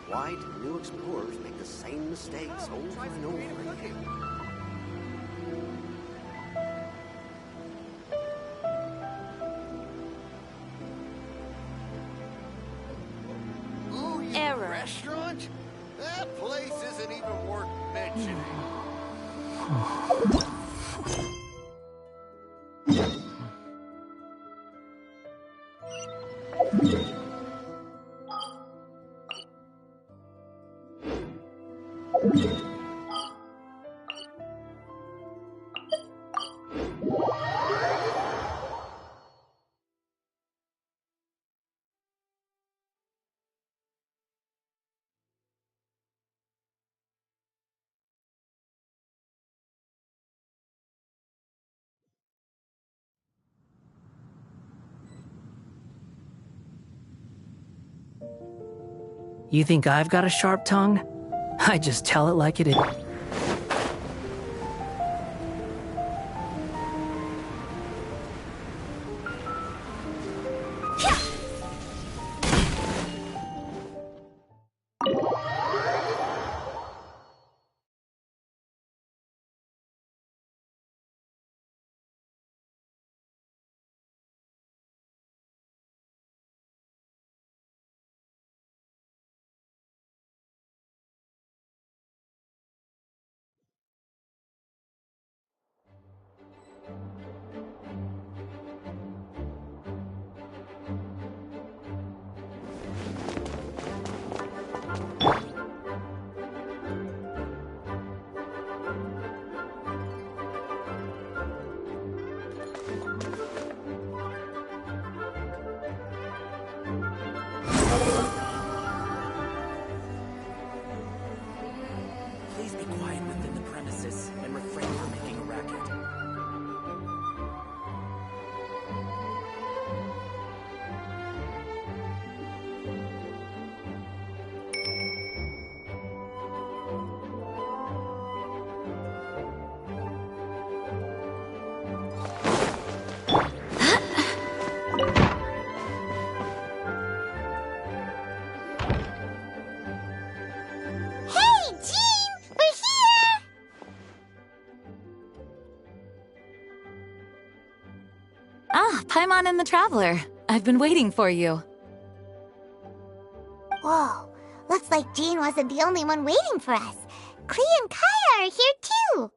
Why do new explorers make the same mistakes over and over again? Error. Restaurant? That place isn't even worth mentioning. You think I've got a sharp tongue? I just tell it like it is. Please be quiet within the premises and refrain from making a racket. Paimon and the Traveler. I've been waiting for you. Whoa, looks like Jean wasn't the only one waiting for us. Klee and Kaya are here too.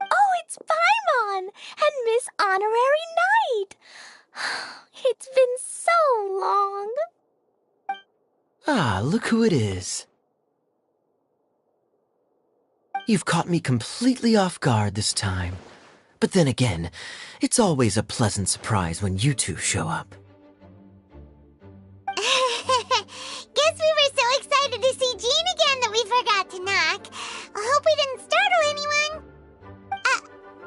Oh, it's Paimon and Miss Honorary Knight. It's been so long. Ah, look who it is. You've caught me completely off guard this time. But then again, it's always a pleasant surprise when you two show up. Guess we were so excited to see Jean again that we forgot to knock. I hope we didn't startle anyone.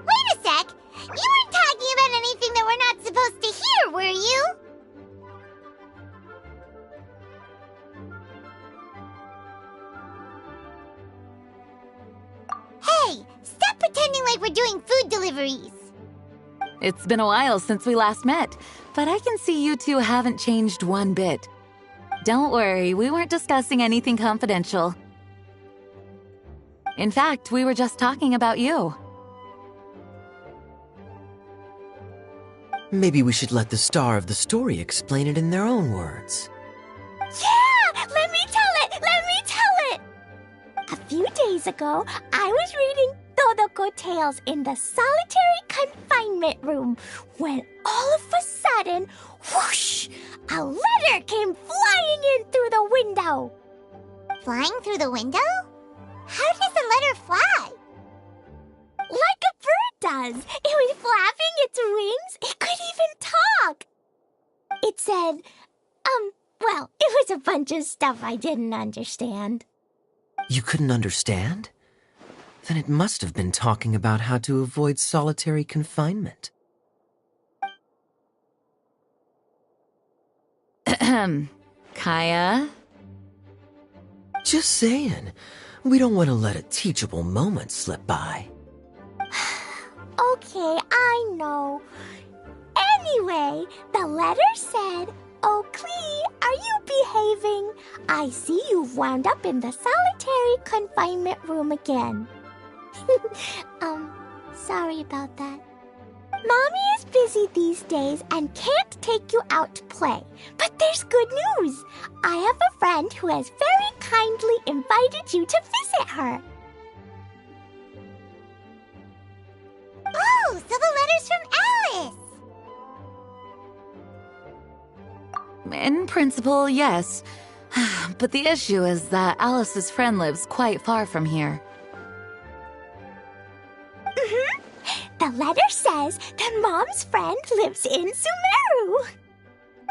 Wait a sec. You weren't talking about anything that we're not supposed to hear, were you? Hey, stop pretending like we're doing food deliveries. It's been a while since we last met, but I can see you two haven't changed one bit. Don't worry, we weren't discussing anything confidential. In fact, we were just talking about you. Maybe we should let the star of the story explain it in their own words. Yeah! Let me tell it! Let me tell it! A few days ago, I was reading Todoko Tales in the solitary confinement room when all of a sudden, whoosh! A letter came flying in through the window. Flying through the window? How does a letter fly? Like a bird does. It was flapping its wings. It could even talk. It said, well, it was a bunch of stuff I didn't understand. You couldn't understand? Then it must have been talking about how to avoid solitary confinement. Kaya? Just saying. We don't want to let a teachable moment slip by. Okay, I know. Anyway, the letter said, "Oh, Klee, are you behaving. I see you've wound up in the solitary confinement room again. Sorry about that. Mommy is busy these days and can't take you out to play. But there's good news. I have a friend who has very kindly invited you to visit her. Oh, so the letter's from Alice! In principle, yes. But the issue is that Alice's friend lives quite far from here. The letter says that Mom's friend lives in Sumeru.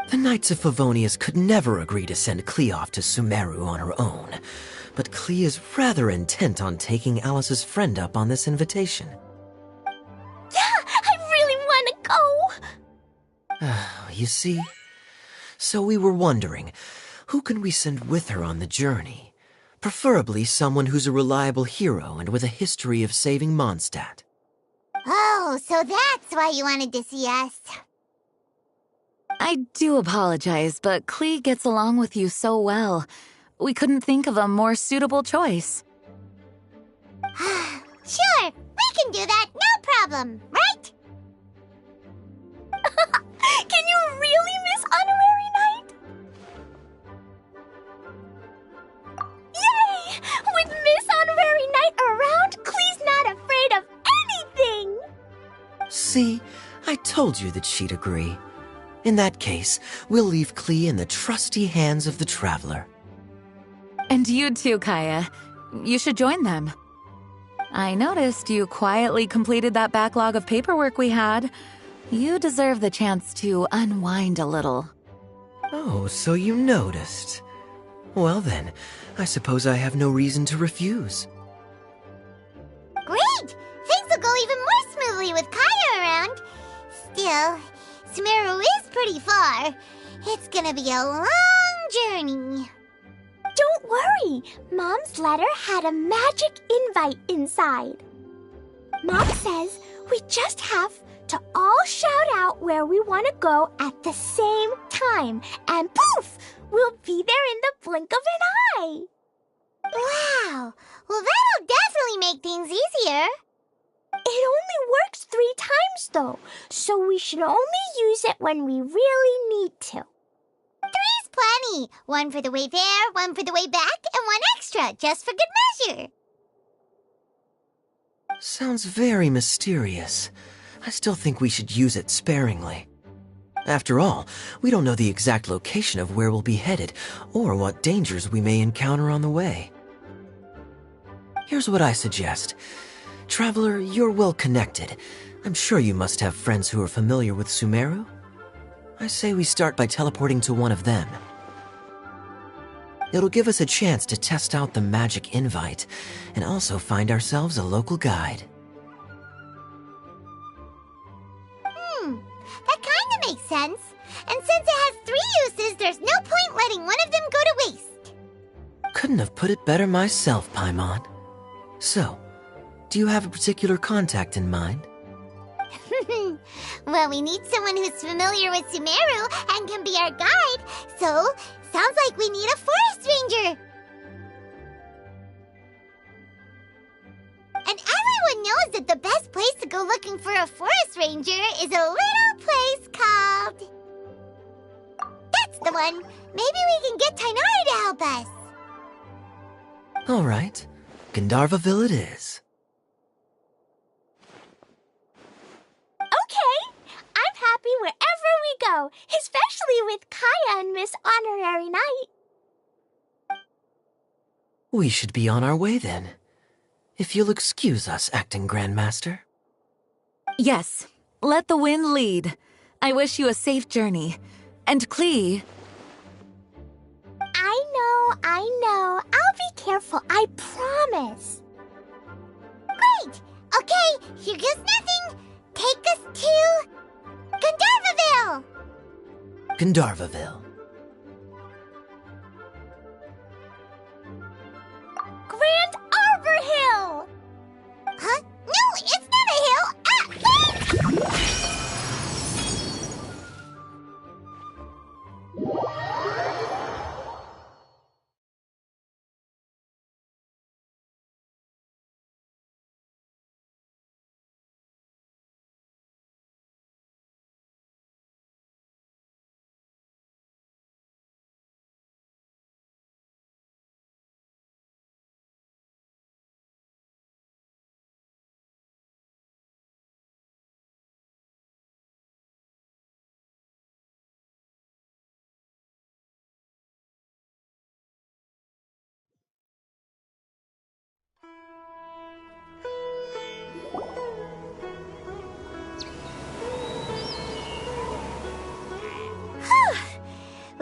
The Knights of Favonius could never agree to send Klee off to Sumeru on her own, but Klee is rather intent on taking Alice's friend up on this invitation. I really want to go. You see? So we were wondering, who can we send with her on the journey? Preferably someone who's a reliable hero and with a history of saving Mondstadt. Oh, so that's why you wanted to see us. I do apologize, but Klee gets along with you so well. We couldn't think of a more suitable choice. Sure, we can do that, no problem, right? Can you really miss Honorary Knight? Yay! With Miss Honorary Knight around, Klee's not afraid of anything! See? I told you that she'd agree. In that case, we'll leave Klee in the trusty hands of the Traveler. And you too, Kaya. You should join them. I noticed you quietly completed that backlog of paperwork we had. You deserve the chance to unwind a little. Oh, so you noticed. Well then, I suppose I have no reason to refuse. Great! Things will go even more smoothly with Kaya around. Still, Sumeru is pretty far. It's gonna be a long journey. Don't worry, Mom's letter had a magic invite inside. Mom says we just have to all shout out where we want to go at the same time, and poof, we'll be there in the blink of an eye. Wow! Well, that'll definitely make things easier. It only works 3 times, though, so we should only use it when we really need to. 3's plenty. 1 for the way there, 1 for the way back, and 1 extra, just for good measure. Sounds very mysterious. I still think we should use it sparingly. After all, we don't know the exact location of where we'll be headed, or what dangers we may encounter on the way. Here's what I suggest. Traveler, you're well connected. I'm sure you must have friends who are familiar with Sumeru. I say we start by teleporting to one of them. It'll give us a chance to test out the magic invite, and also find ourselves a local guide. That kinda makes sense. And since it has 3 uses, there's no point letting one of them go to waste. Couldn't have put it better myself, Paimon. So, do you have a particular contact in mind? Well, we need someone who's familiar with Sumeru and can be our guide, so sounds like we need a forest ranger. And everyone knows that the best place to go looking for a forest ranger is a little place called... That's the one! Maybe we can get Tainari to help us. All right, Gandharvaville it is. Okay, I'm happy wherever we go, especially with Kaya and Miss Honorary Knight. We should be on our way then. If you'll excuse us, Acting Grandmaster. Yes, let the wind lead. I wish you a safe journey. And Klee... I know. I'll be careful, I promise. Great! Okay, here goes nothing. Take us to... Gandharvaville! Gandharvaville. Grand Arbor Hill! Huh? No, it's not a hill!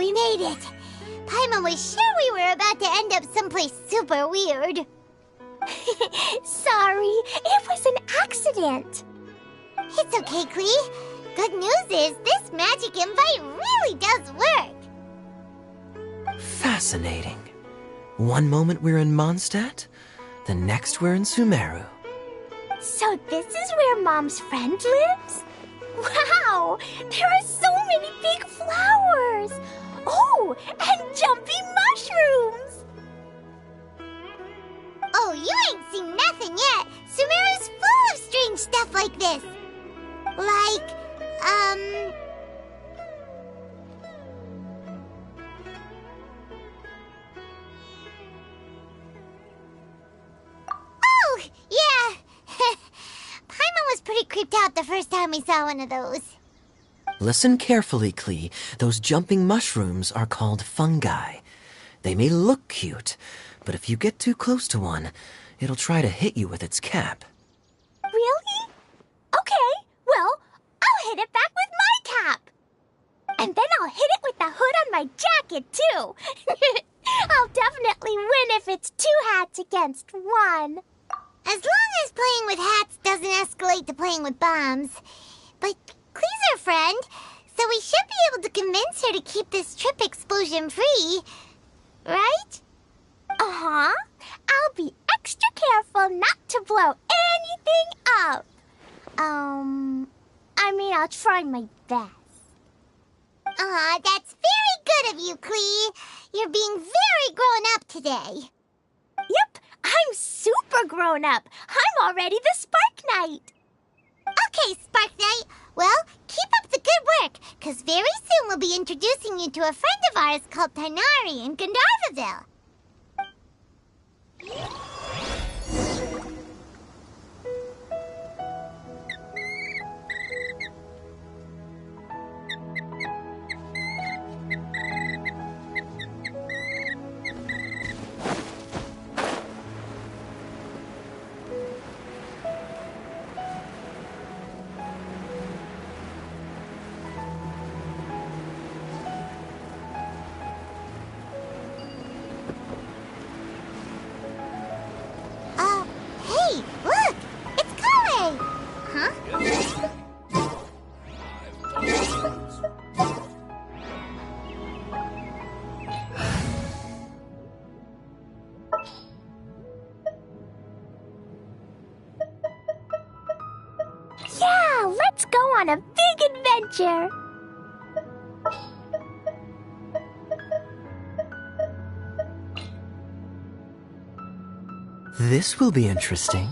We made it! Paimon was sure we were about to end up someplace super weird. Sorry, it was an accident. It's okay, Klee. Good news is this magic invite really does work. Fascinating. One moment we're in Mondstadt, the next we're in Sumeru. So this is where Mom's friend lives? Wow! There are so many big flowers! Oh, and jumping mushrooms! Oh, you ain't seen nothing yet. Sumeru's full of strange stuff like this. Like, Oh, yeah. Paimon was pretty creeped out the first time we saw one of those. Listen carefully, Klee. Those jumping mushrooms are called fungi. They may look cute, but if you get too close to one, it'll try to hit you with its cap. Really? Okay, well, I'll hit it back with my cap. And then I'll hit it with the hood on my jacket, too. I'll definitely win if it's 2 hats against 1. As long as playing with hats doesn't escalate to playing with bombs. But Klee's our friend, so we should be able to convince her to keep this trip explosion-free. Right? Uh-huh. I'll be extra careful not to blow anything up. I'll try my best. Aw, that's very good of you, Klee. You're being very grown up today. Yep, I'm super grown up. I'm already the Spark Knight. Okay, Spark Knight. Well, keep up the good work, because very soon we'll be introducing you to a friend of ours called Tighnari in Gandharvaville. Hey, look! It's Kale! Huh? Yeah, let's go on a big adventure. This will be interesting.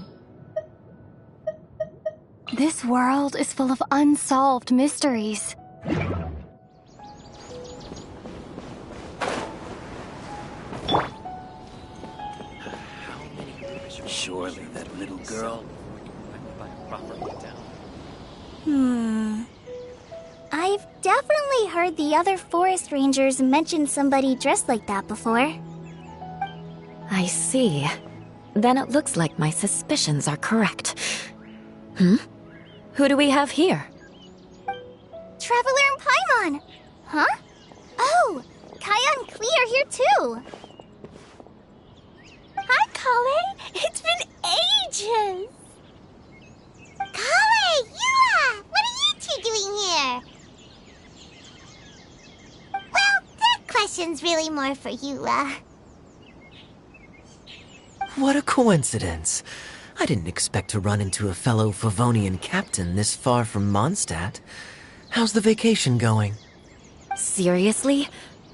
This world is full of unsolved mysteries. Surely that little girl. I've definitely heard the other forest rangers mention somebody dressed like that before. I see. Then it looks like my suspicions are correct. Who do we have here? Traveler and Paimon! Huh? Oh, Kaya and Klee are here too! Hi, Kale. It's been ages. Kale! Yua! What are you two doing here? Well, that question's really more for Yula. What a coincidence. I didn't expect to run into a fellow Favonian captain this far from Mondstadt. How's the vacation going? Seriously?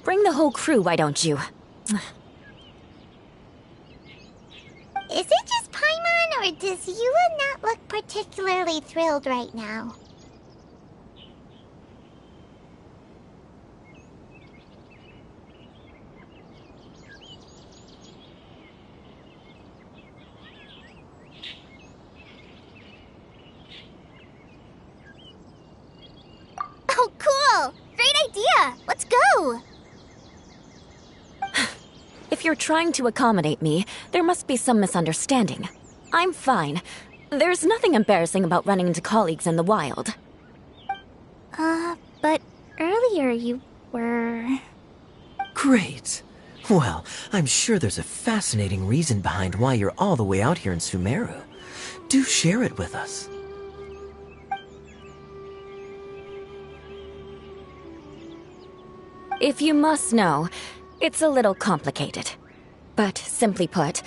Bring the whole crew, why don't you? Is it just Paimon, or does Yula not look particularly thrilled right now? Oh, cool! Great idea! Let's go! If you're trying to accommodate me, there must be some misunderstanding. I'm fine. There's nothing embarrassing about running into colleagues in the wild. But earlier you were... Great. Well, I'm sure there's a fascinating reason behind why you're all the way out here in Sumeru. Do share it with us. If you must know, it's a little complicated. But simply put,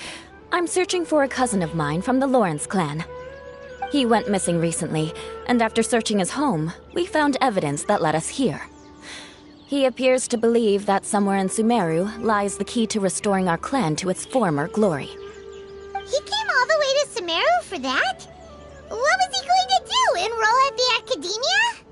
I'm searching for a cousin of mine from the Lawrence clan. He went missing recently, and after searching his home, we found evidence that led us here. He appears to believe that somewhere in Sumeru lies the key to restoring our clan to its former glory. He came all the way to Sumeru for that? What was he going to do? Enroll at the academia?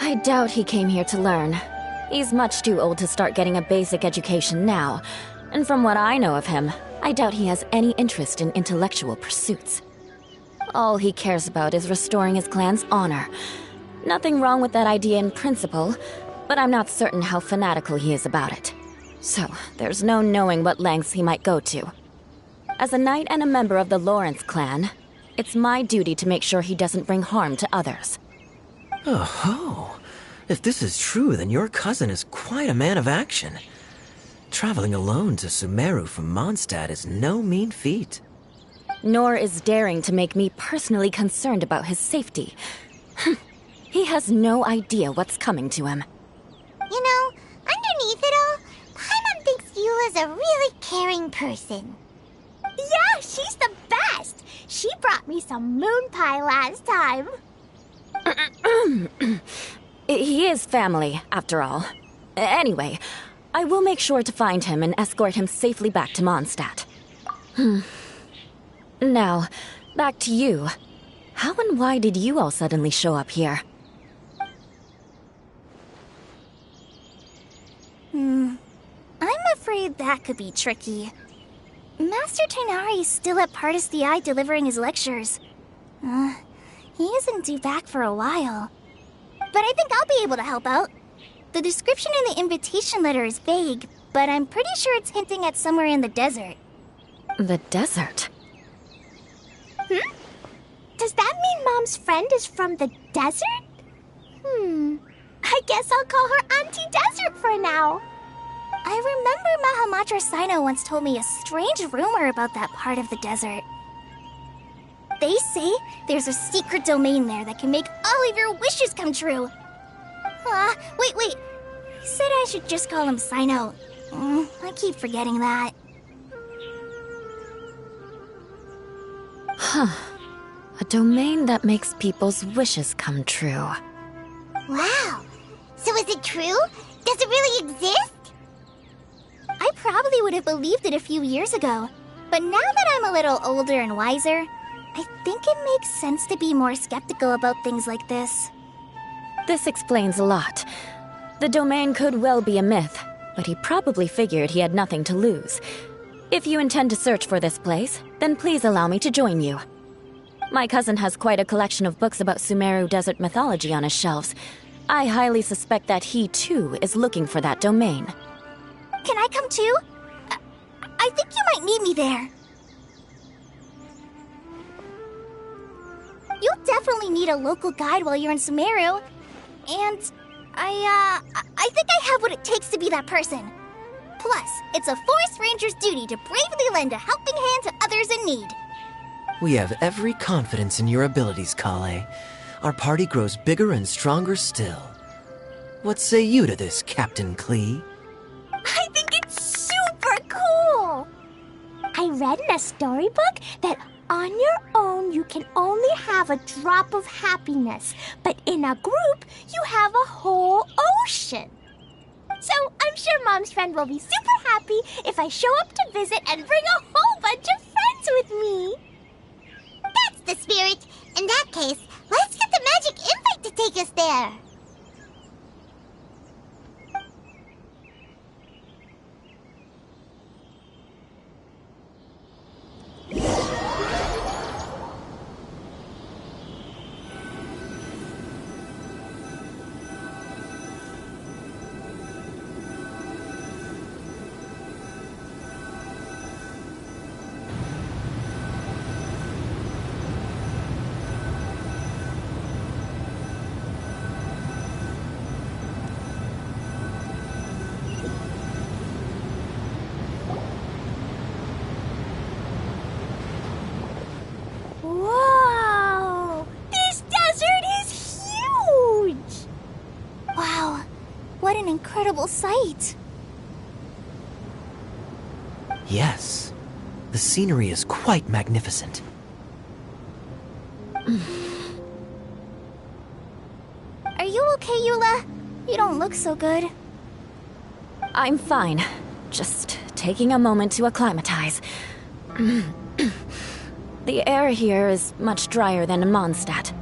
I doubt he came here to learn. He's much too old to start getting a basic education now. And from what I know of him, I doubt he has any interest in intellectual pursuits. All he cares about is restoring his clan's honor. Nothing wrong with that idea in principle, but I'm not certain how fanatical he is about it. So, there's no knowing what lengths he might go to. As a knight and a member of the Lawrence clan, it's my duty to make sure he doesn't bring harm to others. Oh-ho. If this is true, then your cousin is quite a man of action. Traveling alone to Sumeru from Mondstadt is no mean feat. Nor is daring to make me personally concerned about his safety. He has no idea what's coming to him. You know, underneath it all, Paimon thinks Eula's a really caring person. Yeah, she's the best! She brought me some moon pie last time. He is family, after all. Anyway, I will make sure to find him and escort him safely back to Mondstadt. Now, back to you. How and why did you all suddenly show up here? I'm afraid that could be tricky. Master Tighnari is still at Partis the Eye delivering his lectures. He isn't due back for a while. But I think I'll be able to help out. The description in the invitation letter is vague, but I'm pretty sure it's hinting at somewhere in the desert. The desert? Does that mean Mom's friend is from the desert? I guess I'll call her Auntie Desert for now. I remember Mahamatra Sino once told me a strange rumor about that part of the desert. They say there's a secret domain there that can make all of your wishes come true. Wait. He said I should just call him Sino. I keep forgetting that. A domain that makes people's wishes come true. Wow. So is it true? Does it really exist? I probably would have believed it a few years ago. But now that I'm a little older and wiser, I think it makes sense to be more skeptical about things like this. This explains a lot. The domain could well be a myth, but he probably figured he had nothing to lose. If you intend to search for this place, then please allow me to join you. My cousin has quite a collection of books about Sumeru desert mythology on his shelves. I highly suspect that he, too, is looking for that domain. Can I come too? I think you might need me there. You'll definitely need a local guide while you're in Sumeru. And I think I have what it takes to be that person. Plus, it's a forest ranger's duty to bravely lend a helping hand to others in need. We have every confidence in your abilities, Kale. Our party grows bigger and stronger still. What say you to this, Captain Klee? I think it's super cool! I read in a storybook that on your own you can only have a drop of happiness, but in a group you have a whole ocean. So I'm sure Mom's friend will be super happy if I show up to visit and bring a whole bunch of friends with me. That's the spirit. In that case, let's get the magic invite to take us there. Whoa! This desert is huge! Wow, what an incredible sight. Yes. The scenery is quite magnificent. Are you okay, Eula? You don't look so good. I'm fine. Just taking a moment to acclimatize. The air here is much drier than in Mondstadt.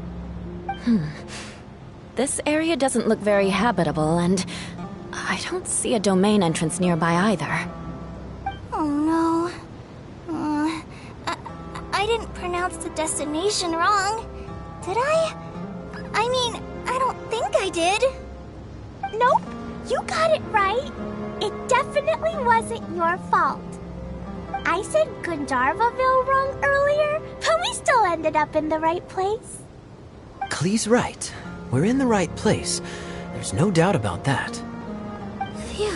This area doesn't look very habitable, and I don't see a domain entrance nearby either. Oh no. I didn't pronounce the destination wrong. Did I? I mean, I don't think I did. Nope, you got it right. It definitely wasn't your fault. I said Gandharvaville wrong earlier, but we still ended up in the right place. Klee's right. We're in the right place. There's no doubt about that. Phew.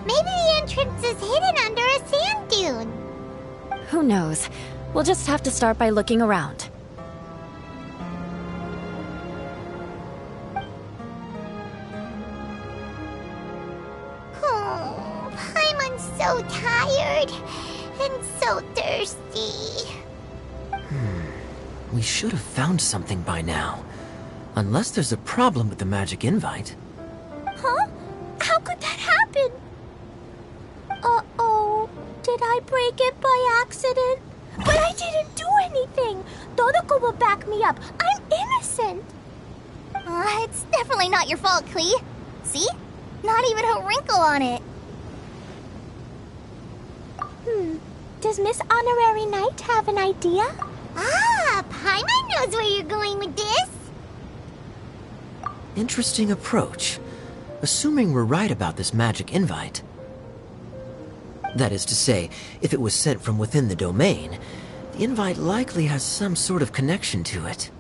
Maybe the entrance is hidden under a sand dune. Who knows? We'll just have to start by looking around. Oh, Paimon's so tired and so thirsty. We should have found something by now. Unless there's a problem with the magic invite. Huh? How could that happen? Uh-oh. Did I break it by accident? But I didn't do anything. Todoko will back me up. I'm innocent. It's definitely not your fault, Klee. See? Not even a wrinkle on it. Does Miss Honorary Knight have an idea? Ah, Paimon knows where you're going with this. Interesting approach. Assuming we're right about this magic invite. That is to say, if it was sent from within the domain, the invite likely has some sort of connection to it.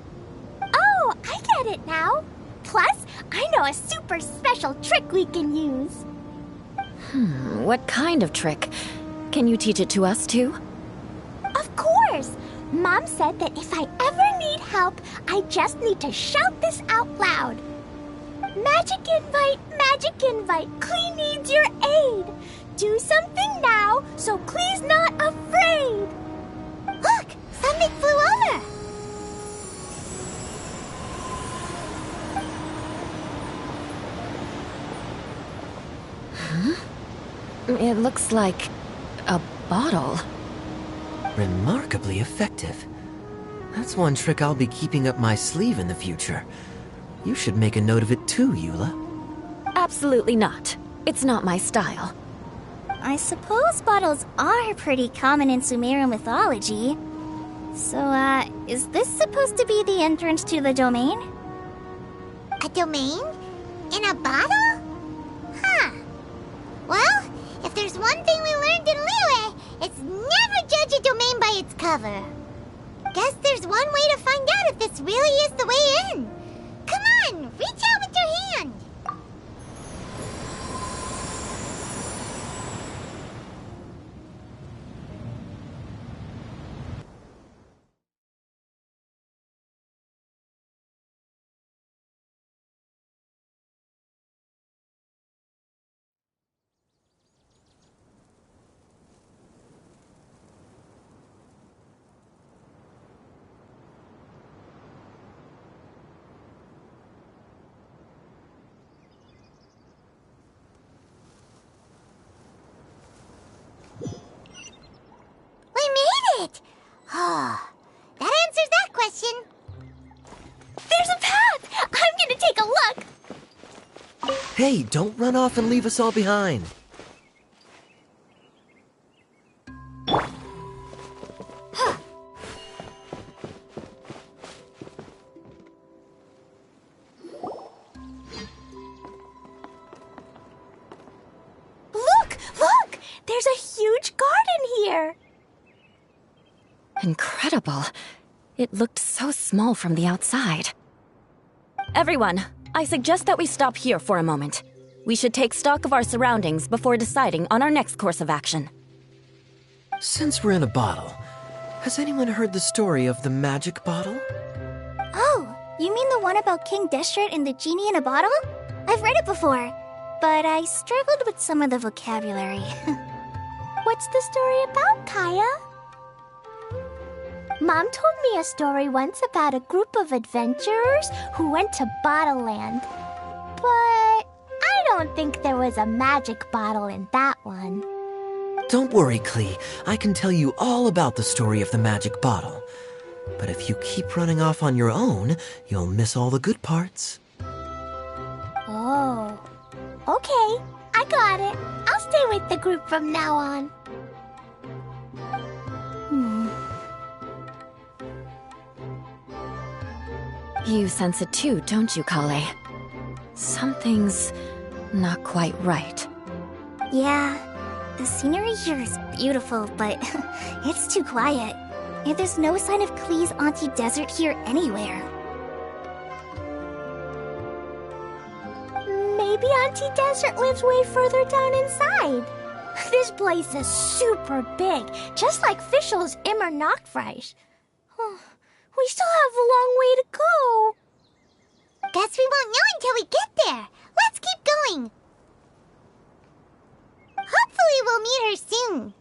Oh, I get it now. Plus, I know a super special trick we can use. What kind of trick? Can you teach it to us too? Of course. Mom said that if I ever need help, I just need to shout this out loud. Magic invite, Klee needs your aid. Do something now so Klee's not afraid. Look, something flew over. It looks like a bottle. Remarkably effective. That's one trick I'll be keeping up my sleeve in the future. You should make a note of it too, Eula. Absolutely not. It's not my style. I suppose bottles are pretty common in Sumerian mythology. So, is this supposed to be the entrance to the domain? A domain? In a bottle? Huh. Well, if there's one thing we learned in Liyue, it's never judge a domain by its cover. Guess there's one way to find out if this really is the way in. Come on, reach out with your hand. Hey, don't run off and leave us all behind. Look! There's a huge garden here! Incredible. It looked so small from the outside. Everyone, I suggest that we stop here for a moment. We should take stock of our surroundings before deciding on our next course of action. Since we're in a bottle, has anyone heard the story of the magic bottle? Oh, you mean the one about King Deshret and the genie in a bottle? I've read it before, but I struggled with some of the vocabulary. What's the story about, Kaya? Mom told me a story once about a group of adventurers who went to Bottle Land. But I don't think there was a magic bottle in that one. Don't worry, Klee. I can tell you all about the story of the magic bottle. But if you keep running off on your own, you'll miss all the good parts. Oh, okay. I got it. I'll stay with the group from now on. You sense it too, don't you, Kale? Something's not quite right. Yeah, the scenery here is beautiful, but it's too quiet. And there's no sign of Klee's Auntie Desert here anywhere. Maybe Auntie Desert lives way further down inside. This place is super big, just like Fischl's Immer Nachtreich. We still have a long way to go. Guess we won't know until we get there. Let's keep going. Hopefully we'll meet her soon.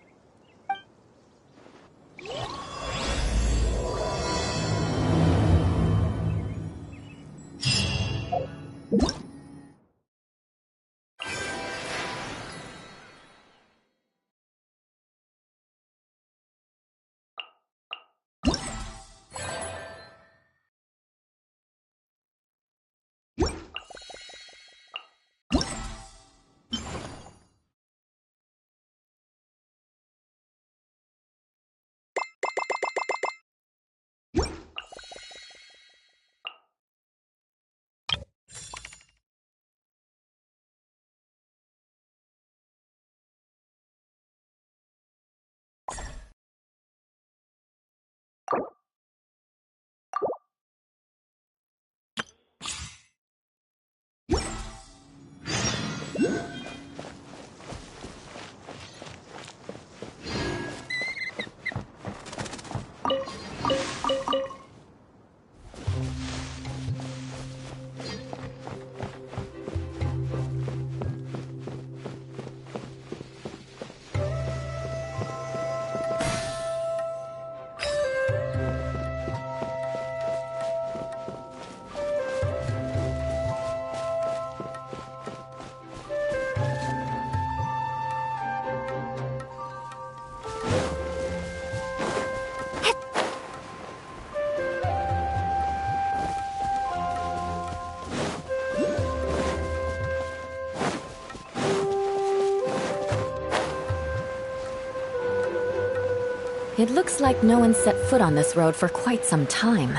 It looks like no one set foot on this road for quite some time.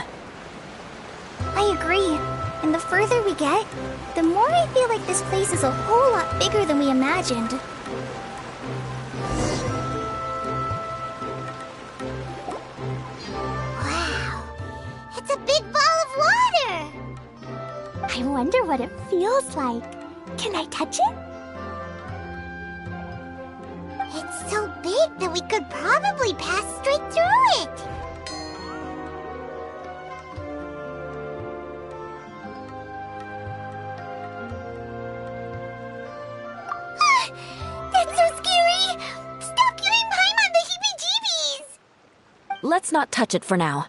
I agree. And the further we get, the more I feel like this place is a whole lot bigger than we imagined. Wow, it's a big ball of water. I wonder what it feels like. Can I touch it? It's so big that we could probably pass straight through it. That's so scary! Stop giving Paimon the heebie-jeebies! Let's not touch it for now.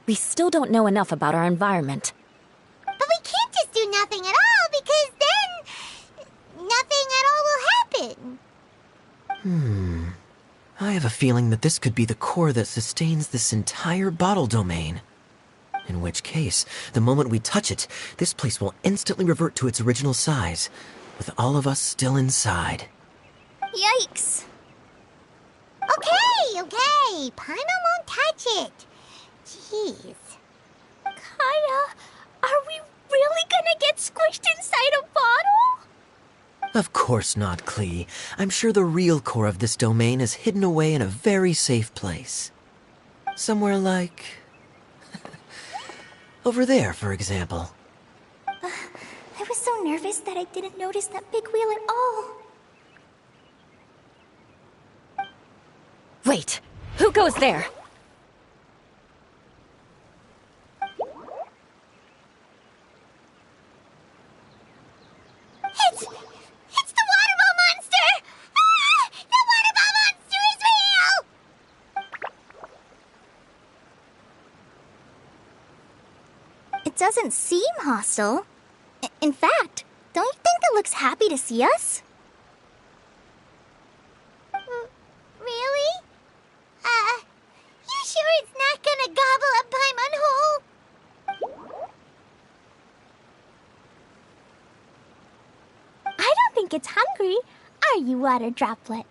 We still don't know enough about our environment. But we can't just do nothing at all, because then nothing at all will happen. I have a feeling that this could be the core that sustains this entire bottle domain. In which case, the moment we touch it, this place will instantly revert to its original size. with all of us still inside. Yikes. Okay. Paimon won't touch it. Jeez. Kaya, are we really gonna get squished inside a bottle? Of course not, Klee. I'm sure the real core of this domain is hidden away in a very safe place. Somewhere like... over there, for example. I was so nervous that I didn't notice that big wheel at all. Wait, who goes there? It's the water ball monster! Ah! The water ball monster is real! It doesn't seem hostile. In fact, don't you think it looks happy to see us? Really? You sure it's not gonna gobble up Paimon whole? I don't think it's hungry. Are you, Water Droplet?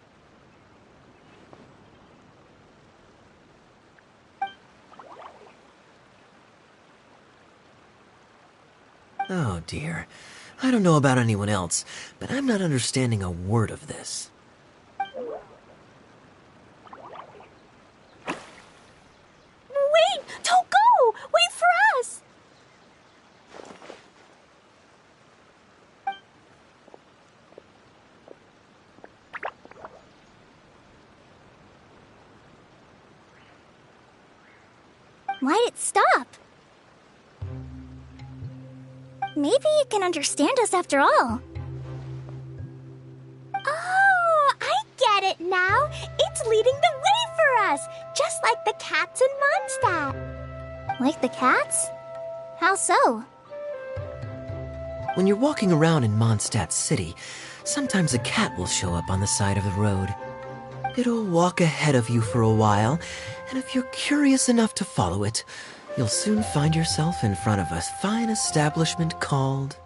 Oh dear. I don't know about anyone else, but I'm not understanding a word of this. Wait! Don't go! Wait for us! Why'd it stop? Maybe it can understand us after all. Oh, I get it now. It's leading the way for us, just like the cats in Mondstadt. Like the cats? How so? When you're walking around in Mondstadt City, sometimes a cat will show up on the side of the road. It'll walk ahead of you for a while, and if you're curious enough to follow it, you'll soon find yourself in front of a fine establishment called...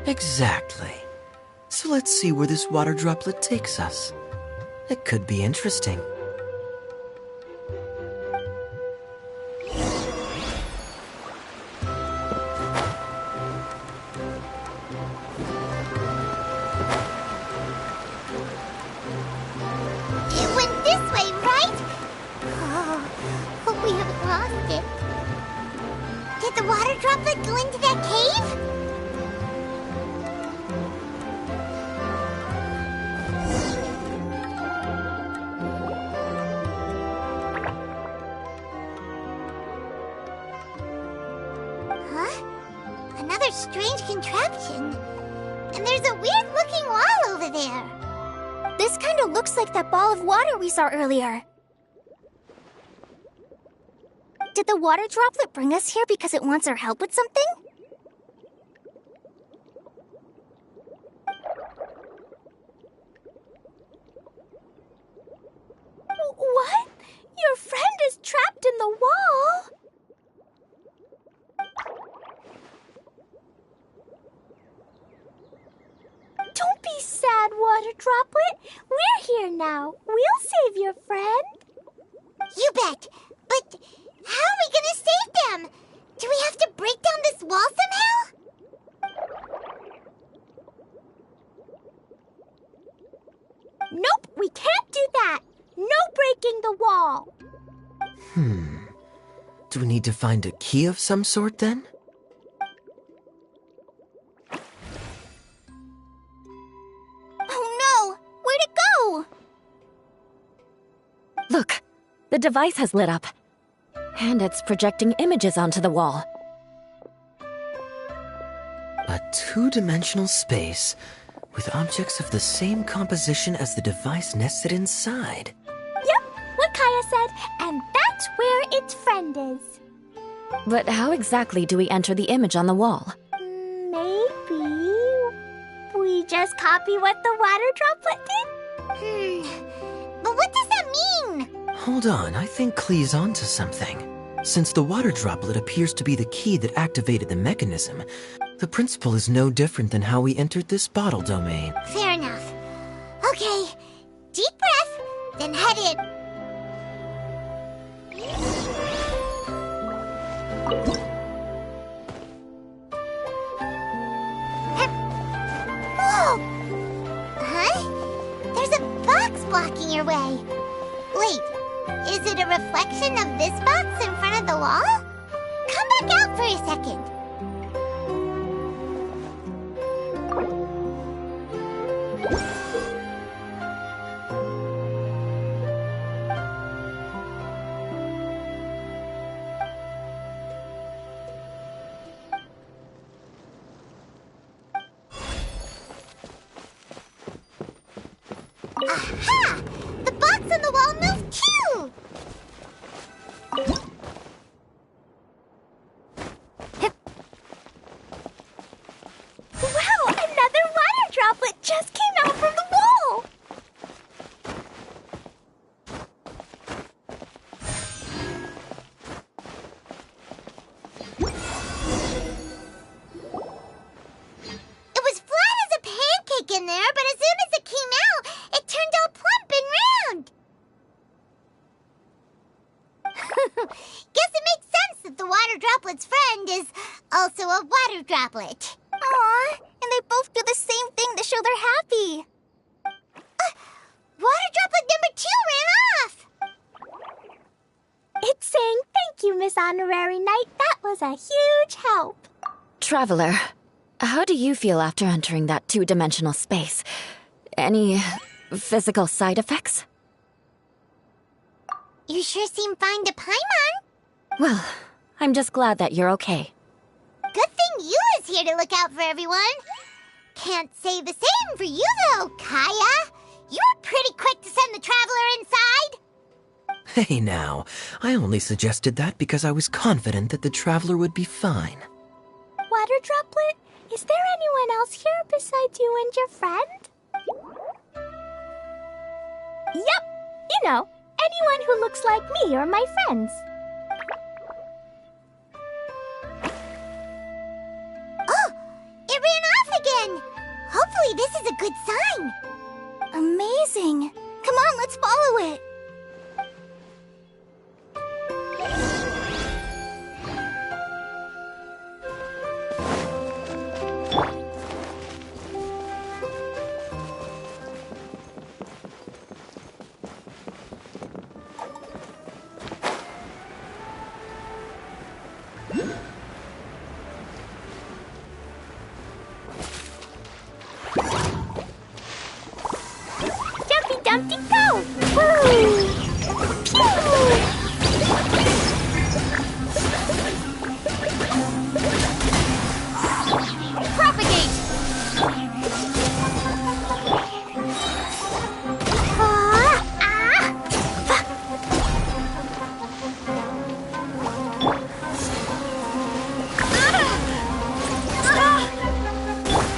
Exactly. So let's see where this water droplet takes us. It could be interesting. It went this way, right? Oh, hope we haven't lost it. Did the water droplet go into that cave? Huh? Another strange contraption. And there's a weird-looking wall over there. This kind of looks like that ball of water we saw earlier. Did the water droplet bring us here because it wants our help with something? What? Your friend is trapped in the wall? Don't be sad, Water Droplet. We're here now. We'll save your friend. You bet. But how are we gonna save them? Do we have to break down this wall somehow? Nope, we can't do that. No breaking the wall. Do we need to find a key of some sort then? Oh no! Where'd it go? Look, the device has lit up. And it's projecting images onto the wall. A two-dimensional space with objects of the same composition as the device nested inside. Yep, what Kaya said, and that's where its friend is. But how exactly do we enter the image on the wall? Maybe we just copy what the water droplet did? But what does that mean? Hold on, I think Klee's onto something. Since the water droplet appears to be the key that activated the mechanism, the The principle is no different than how we entered this bottle domain. Fair enough. Okay, deep breath, then head in. Whoa! Huh? There's a box blocking your way. Wait, is it a reflection of this box in front of the wall? Come back out for a second. Aha! The box on the wall moved too! Wow, another water droplet just came out from the wall! It was flat as a pancake in there, but as soon as it came out, it turned all plump and round. Guess it makes sense that the water droplet's friend is also a water droplet. Aw, and they both do the same thing to show they're happy. Water droplet number 2 ran off. It's saying thank you, Miss Honorary Knight. That was a huge help. Traveler, how do you feel after entering that two-dimensional space? Any physical side effects? You sure seem fine to Paimon. Well, I'm just glad that you're okay. Good thing you is here to look out for everyone. Can't say the same for you, though, Kaya. You were pretty quick to send the traveler inside. Hey now, I only suggested that because I was confident that the traveler would be fine. Water droplet, is there anyone else here besides you and your friend? Yep, you know, anyone who looks like me or my friends. Oh, it ran off again. Hopefully this is a good sign. Amazing. Come on, let's follow it. Jumpy Dumpty go! Woo! Propagate!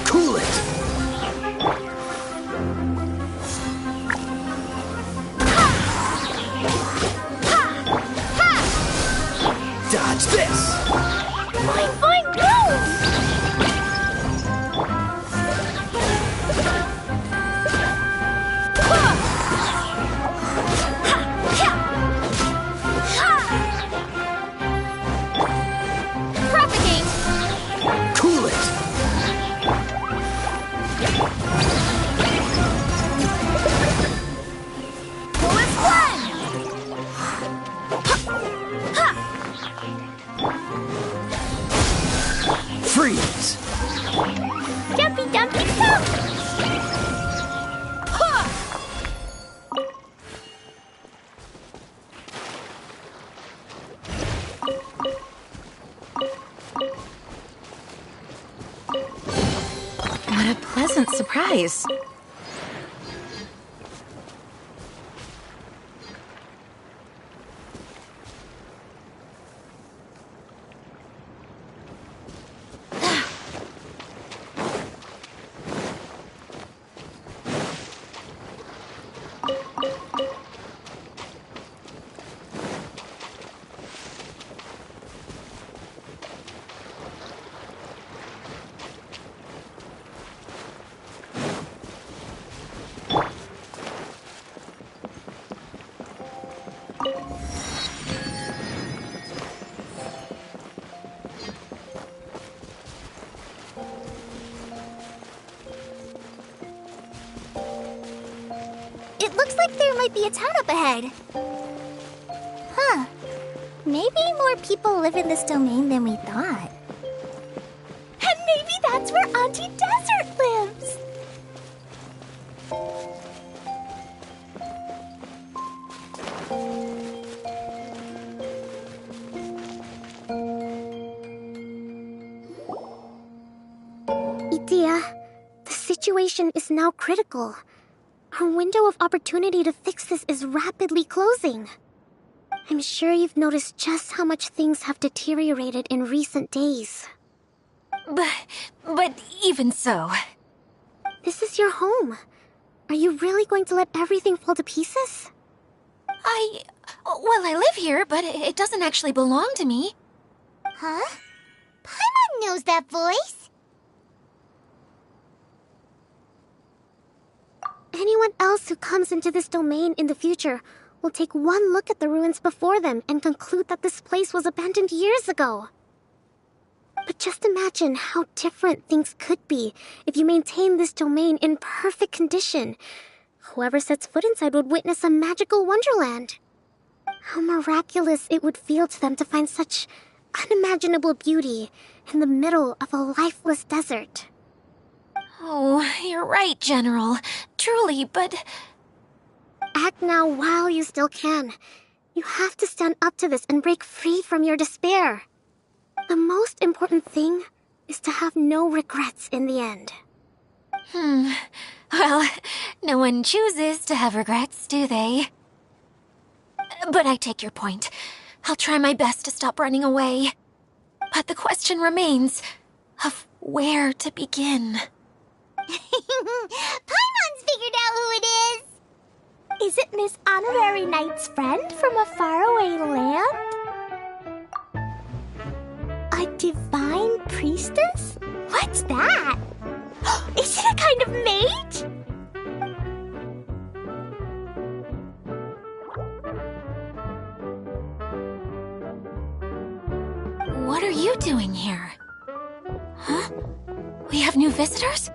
Cool it! Dodge this! Boing, boing, boom! Propagate! Cool it! Fullest one! Freeze! Jumpy Dumpty go! What a pleasant surprise. It looks like there might be a town up ahead. Huh. Maybe more people live in this domain than we thought. And maybe that's where Auntie Desert lives! Idea, the situation is now critical. Our window of opportunity to fix this is rapidly closing. I'm sure you've noticed just how much things have deteriorated in recent days. But even so... This is your home. Are you really going to let everything fall to pieces? Well, I live here, but it doesn't actually belong to me. Huh? Paimon knows that voice. Anyone else who comes into this domain in the future will take one look at the ruins before them and conclude that this place was abandoned years ago. But just imagine how different things could be if you maintain this domain in perfect condition. Whoever sets foot inside would witness a magical wonderland. How miraculous it would feel to them to find such unimaginable beauty in the middle of a lifeless desert. Oh, you're right, General. Truly, but... Act now while you still can. You have to stand up to this and break free from your despair. The most important thing is to have no regrets in the end. Well, no one chooses to have regrets, do they? But I take your point. I'll try my best to stop running away. But the question remains of where to begin. Paimon's figured out who it is! Is it Miss Honorary Knight's friend from a faraway land? A divine priestess? What's that? Is it a kind of mage? What are you doing here? Huh? We have new visitors?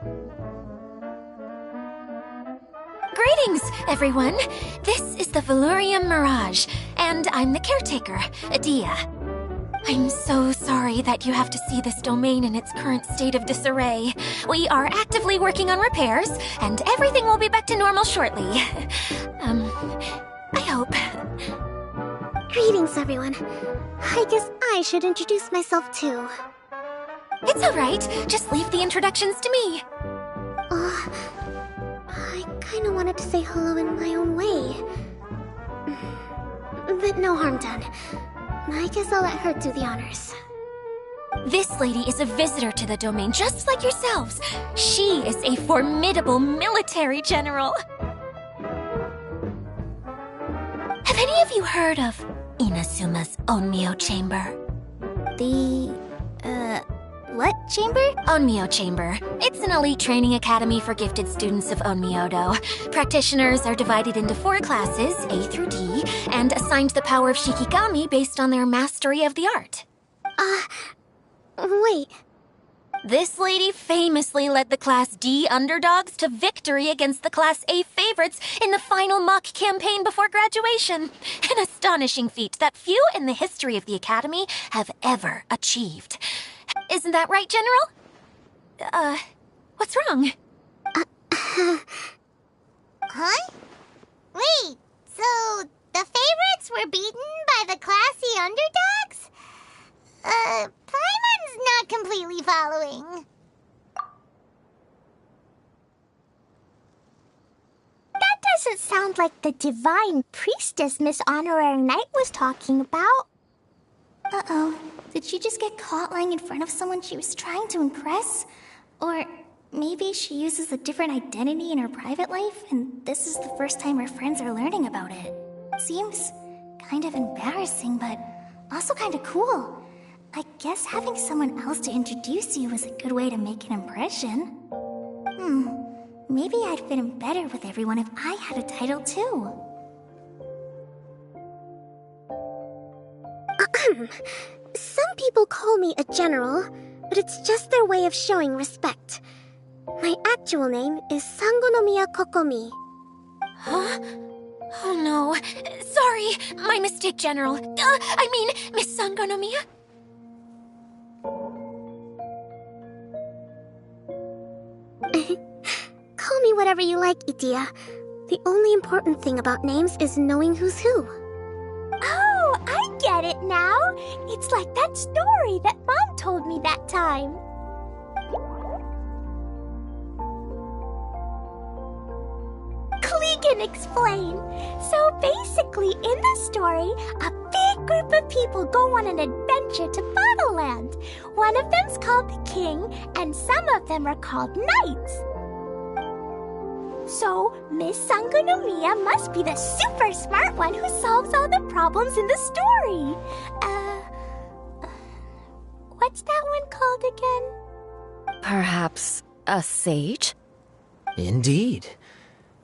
Greetings, everyone! This is the Valurium Mirage, and I'm the caretaker, Adia. I'm so sorry that you have to see this domain in its current state of disarray. We are actively working on repairs, and everything will be back to normal shortly. I hope. Greetings, everyone. I guess I should introduce myself too. It's alright, just leave the introductions to me. I kinda wanted to say hello in my own way. But no harm done. I guess I'll let her do the honors. This lady is a visitor to the domain, just like yourselves. She is a formidable military general. Have any of you heard of Inasuma's Onmyo Chamber? What chamber? Onmyo Chamber. It's an elite training academy for gifted students of Onmyodo. Practitioners are divided into 4 classes, A through D, and assigned the power of Shikigami based on their mastery of the art. Wait. This lady famously led the Class D underdogs to victory against the Class A favorites in the final mock campaign before graduation. An astonishing feat that few in the history of the Academy have ever achieved. Isn't that right, General? What's wrong? Huh? Wait, so the favorites were beaten by the classy underdogs? Paimon's not completely following. That doesn't sound like the divine priestess Miss Honorary Knight was talking about. Uh-oh. Did she just get caught lying in front of someone she was trying to impress? Or maybe she uses a different identity in her private life, and this is the first time her friends are learning about it. Seems kind of embarrassing, but also kind of cool. I guess having someone else to introduce you is a good way to make an impression. Maybe I'd fit in better with everyone if I had a title too. Some people call me a general, but it's just their way of showing respect. My actual name is Sangonomiya Kokomi. Huh? Oh no. Sorry, my mistake, General. I mean, Miss Sangonomiya? Call me whatever you like, Idia. The only important thing about names is knowing who's who. Oh, I get it now. It's like that story that Mom told me that time. Klee can explain. So basically, in the story, a big group of people go on an adventure to Bottleland. One of them's called the King, and some of them are called Knights. So, Miss Sangonomiya must be the super smart one who solves all the problems in the story. What's that one called again? Perhaps a sage? Indeed.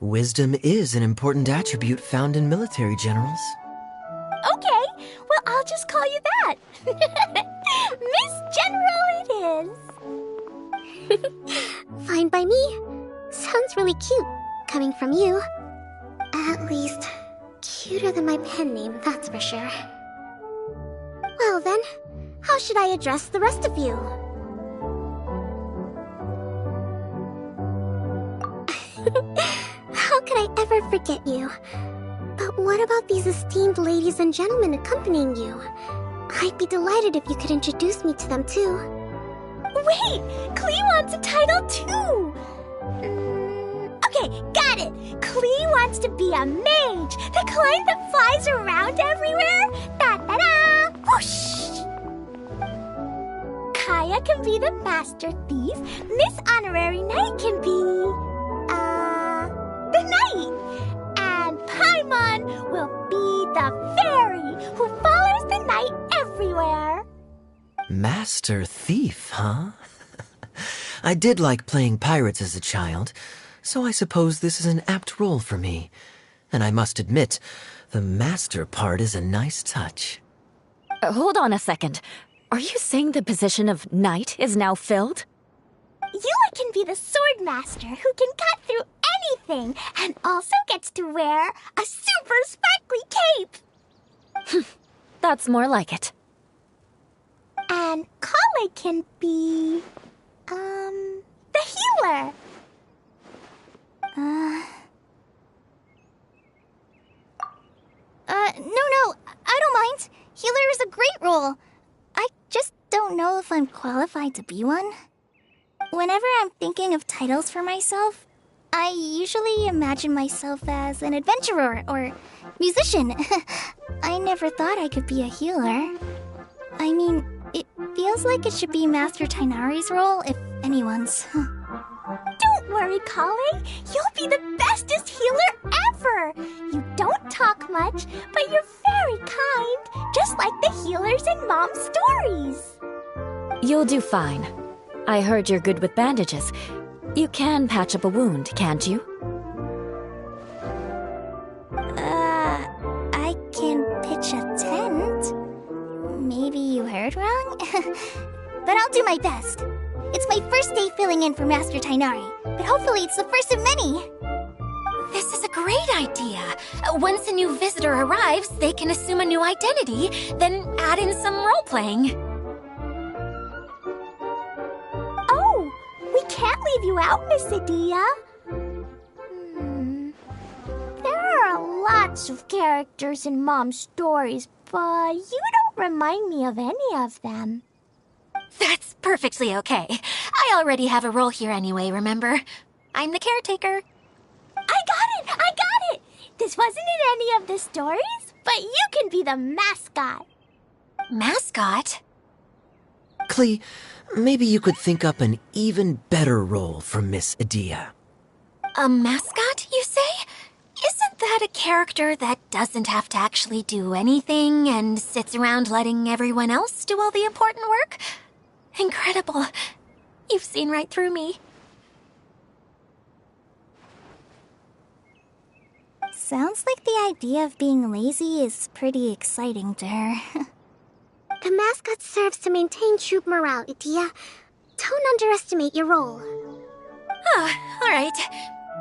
Wisdom is an important attribute found in military generals. Okay, well, I'll just call you that. Miss General it is. Fine by me. Sounds really cute, coming from you. At least, cuter than my pen name, that's for sure. Well then, how should I address the rest of you? How could I ever forget you? But what about these esteemed ladies and gentlemen accompanying you? I'd be delighted if you could introduce me to them too. Wait, Klee wants a title too! Okay, got it! Klee wants to be a mage, the kind that flies around everywhere. Da-da-da! Whoosh! Kaya can be the master thief. Miss Honorary Knight can be... the knight. And Paimon will be the fairy who follows the knight everywhere. Master thief, huh? I did like playing pirates as a child, so I suppose this is an apt role for me. And I must admit, the master part is a nice touch. Hold on a second. Are you saying the position of knight is now filled? Yula can be the sword master who can cut through anything and also gets to wear a super sparkly cape. That's more like it. And Kale can be... the healer. No, I don't mind. Healer is a great role. I just don't know if I'm qualified to be one. Whenever I'm thinking of titles for myself, I usually imagine myself as an adventurer or musician. I never thought I could be a healer. I mean, it feels like it should be Master Tainari's role, if anyone's. Don't worry, Kale. You'll be the bestest healer ever. You don't talk much, but you're very kind, just like the healers in Mom's stories. You'll do fine. I heard you're good with bandages. You can patch up a wound, can't you? I can pitch a tent. Maybe you heard wrong? But I'll do my best. It's my first day filling in for Master Tainari, but hopefully it's the first of many. This is a great idea. Once a new visitor arrives, they can assume a new identity, then add in some role-playing. Oh, we can't leave you out, Miss Adia. There are lots of characters in Mom's stories, but you don't remind me of any of them. That's perfectly okay. I already have a role here anyway, remember? I'm the caretaker. I got it! This wasn't in any of the stories, but you can be the mascot. Mascot? Klee, maybe you could think up an even better role for Miss Adia. A mascot, you say? Isn't that a character that doesn't have to actually do anything and sits around letting everyone else do all the important work? Incredible. You've seen right through me. Sounds like the idea of being lazy is pretty exciting to her. The mascot serves to maintain troop morale, Idia. Don't underestimate your role. Ah, all right.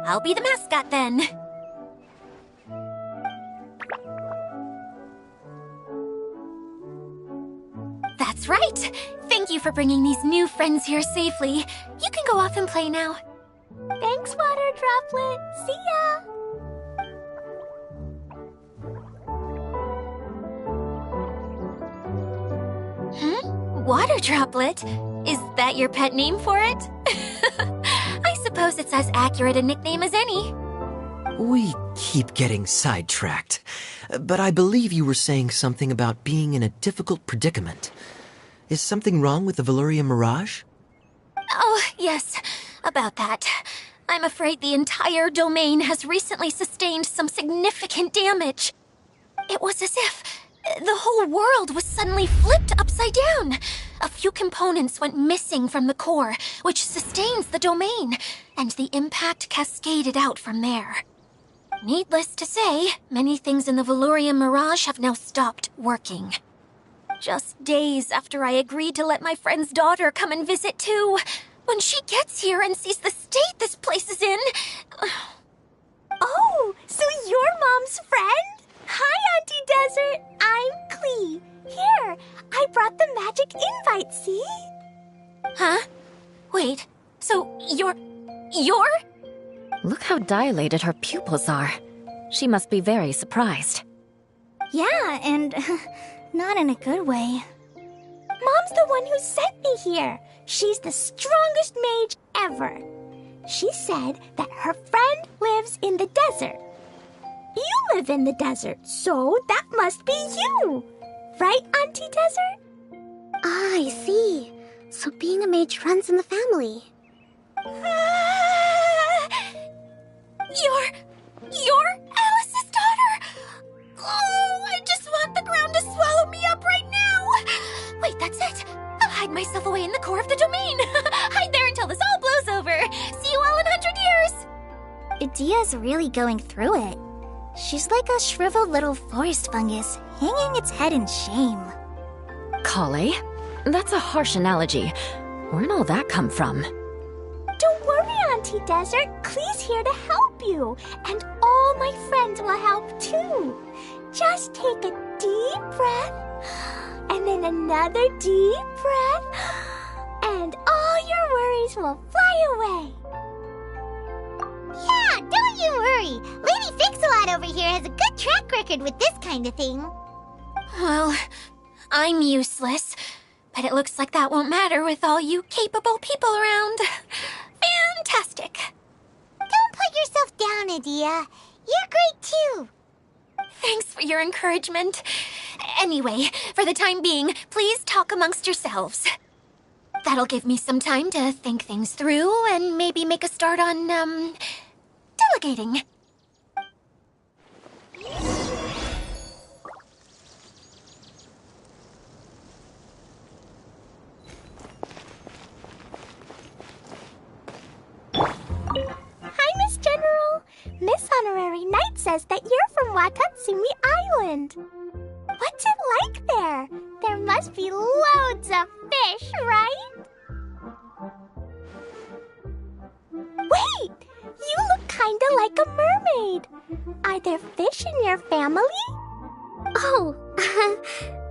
I'll be the mascot then. That's right. Thank you for bringing these new friends here safely. You can go off and play now. Thanks, Water Droplet. See ya! Water Droplet? Is that your pet name for it? I suppose it's as accurate a nickname as any. We keep getting sidetracked, but I believe you were saying something about being in a difficult predicament. Is something wrong with the Veluria Mirage? Oh, yes, about that. I'm afraid the entire domain has recently sustained some significant damage. It was as if the whole world was suddenly flipped upside down. A few components went missing from the core, which sustains the domain, and the impact cascaded out from there. Needless to say, many things in the Veluria Mirage have now stopped working. Just days after I agreed to let my friend's daughter come and visit too, when she gets here and sees the state this place is in... Oh, so you're Mom's friend? Hi, Auntie Desert. I'm Klee. Here, I brought the magic invite, see? Huh? Wait, so you're... Look how dilated her pupils are. She must be very surprised. Yeah, and not in a good way. Mom's the one who sent me here. She's the strongest mage ever. She said that her friend lives in the desert. You live in the desert, so that must be you. Right, Auntie Desert? I see. So being a mage runs in the family. You're Alice's daughter? Oh, I just want the ground to swallow me up right now. Wait, that's it. I'll hide myself away in the core of the domain. Hide there until this all blows over. See you all in 100 years. Idia's really going through it. She's like a shriveled little forest fungus, hanging its head in shame. Kale? That's a harsh analogy. Where'd all that come from? Don't worry, Auntie Desert. Klee's here to help you. And all my friends will help too. Just take a deep breath, and then another deep breath, and all your worries will fly away. Yeah, don't you worry. Lady Fix-A-Lot over here has a good track record with this kind of thing. Well, I'm useless, but it looks like that won't matter with all you capable people around. Fantastic. Don't put yourself down, Adia. You're great too. Thanks for your encouragement. Anyway, for the time being, please talk amongst yourselves. That'll give me some time to think things through and maybe make a start on, delegating. Hi, Miss General. Miss Honorary Knight says that you're from Watatsumi Island. What's it like there? There must be loads of fish, right? Wait! You look kinda like a mermaid. Are there fish in your family? Oh,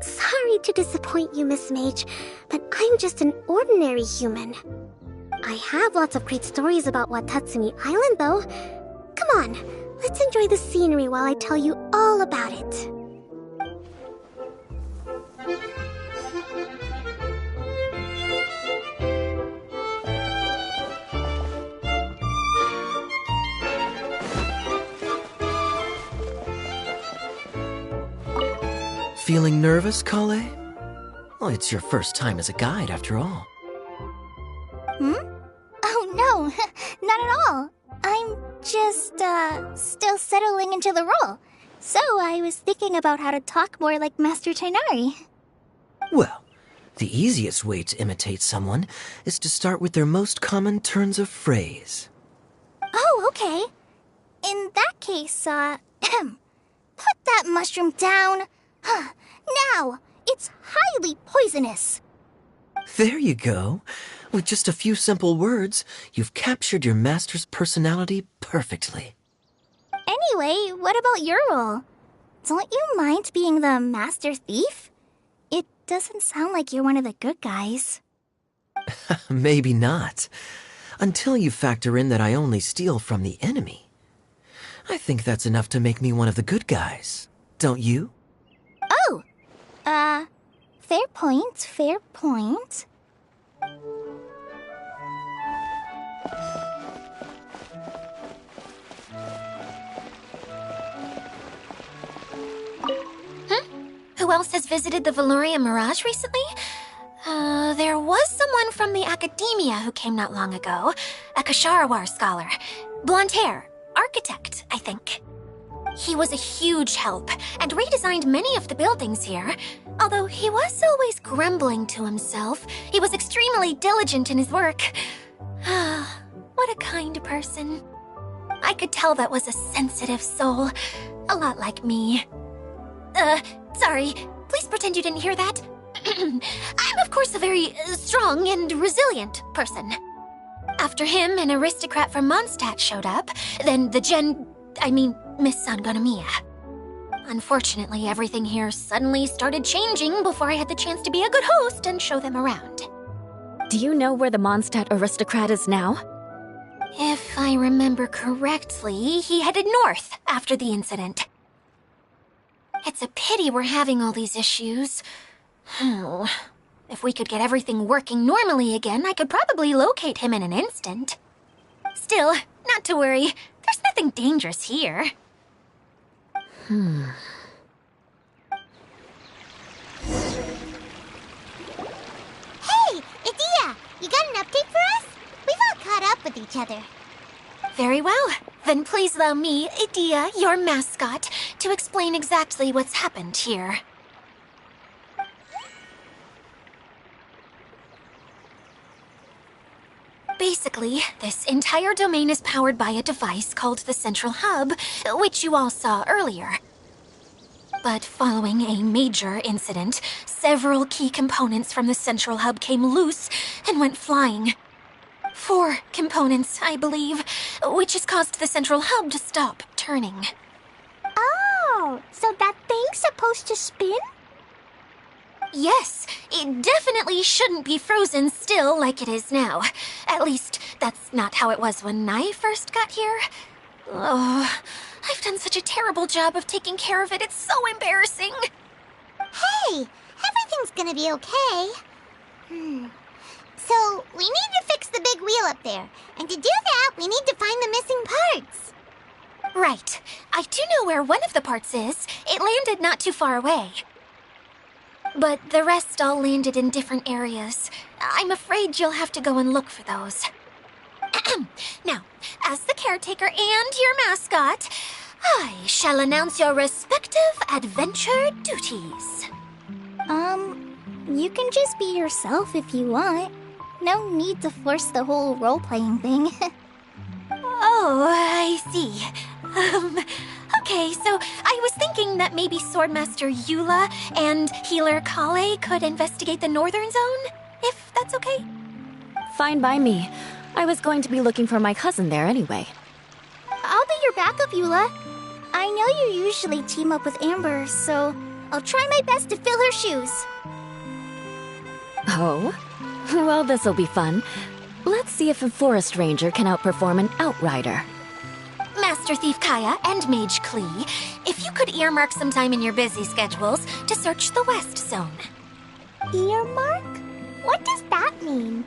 sorry to disappoint you, Miss Mage, but I'm just an ordinary human. I have lots of great stories about Watatsumi Island, though. Come on, let's enjoy the scenery while I tell you all about it. Feeling nervous, Kale? Well, it's your first time as a guide, after all. Oh no, not at all. I'm just, still settling into the role. So I was thinking about how to talk more like Master Tainari. Well, the easiest way to imitate someone is to start with their most common turns of phrase. Oh, okay. In that case, put that mushroom down. Now, it's highly poisonous. There you go. With just a few simple words, you've captured your master's personality perfectly. Anyway, what about your role? Don't you mind being the master thief? It doesn't sound like you're one of the good guys. Maybe not. Until you factor in that I only steal from the enemy. I think that's enough to make me one of the good guys. Don't you? Oh! Fair point, fair point. Who else has visited the Veloria Mirage recently? There was someone from the academia who came not long ago. A Kasharawar scholar. Blonde hair. Architect, I think. He was a huge help and redesigned many of the buildings here. Although he was always grumbling to himself, he was extremely diligent in his work. What a kind person. I could tell that was a sensitive soul. A lot like me. Sorry. Please pretend you didn't hear that. I'm, of course, a very strong and resilient person. After him, an aristocrat from Mondstadt showed up. Then Miss Sangonomiya. Unfortunately, everything here suddenly started changing before I had the chance to be a good host and show them around. Do you know where the Mondstadt aristocrat is now? If I remember correctly, he headed north after the incident. It's a pity we're having all these issues. If we could get everything working normally again, I could probably locate him in an instant. Still, not to worry. There's nothing dangerous here. Hey, Idia! You got an update for us? We've all caught up with each other. Very well. Then please allow me, Idia, your mascot, to explain exactly what's happened here. Basically, this entire domain is powered by a device called the Central Hub, which you all saw earlier. But following a major incident, several key components from the Central Hub came loose and went flying. 4 components, I believe, which has caused the Central Hub to stop turning. Oh, so that thing's supposed to spin? Yes, it definitely shouldn't be frozen still like it is now. At least, that's not how it was when I first got here. Oh, I've done such a terrible job of taking care of it, it's so embarrassing. Hey, everything's gonna be okay. So, we need to fix the big wheel up there. And to do that, we need to find the missing parts. Right. I do know where one of the parts is. It landed not too far away. But the rest all landed in different areas. I'm afraid you'll have to go and look for those. Now, as the caretaker and your mascot, I shall announce your respective adventure duties. You can just be yourself if you want. No need to force the whole role-playing thing. Oh, I see. Okay, so I was thinking that maybe Swordmaster Eula and Healer Kale could investigate the northern zone, if that's okay? Fine by me. I was going to be looking for my cousin there anyway. I'll be your backup, Eula. I know you usually team up with Amber, so I'll try my best to fill her shoes. Oh? Well, this'll be fun. Let's see if a forest ranger can outperform an outrider. Master Thief Kaya and Mage Klee, if you could earmark some time in your busy schedules to search the West Zone. Earmark? What does that mean?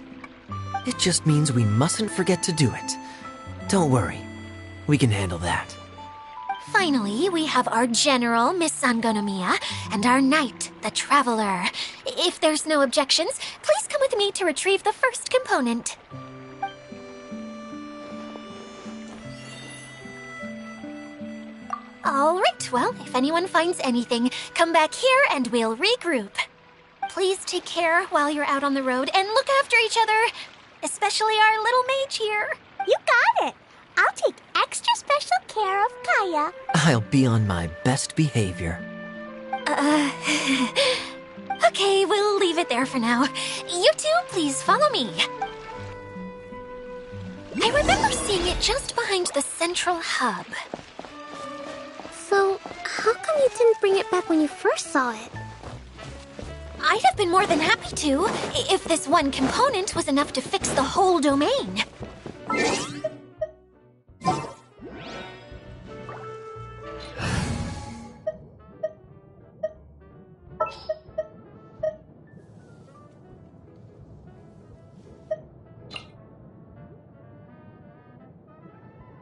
It just means we mustn't forget to do it. Don't worry. We can handle that. Finally, we have our General, Miss Sangonomiya, and our Knight, the Traveler. If there's no objections, please come with me to retrieve the first component. All right, well, if anyone finds anything, come back here and we'll regroup. Please take care while you're out on the road and look after each other, especially our little mage here. You got it! I'll take extra special care of Kaya. I'll be on my best behavior. Okay, we'll leave it there for now. You two, please follow me. I remember seeing it just behind the Central Hub. So, how come you didn't bring it back when you first saw it? I'd have been more than happy to, if this one component was enough to fix the whole domain.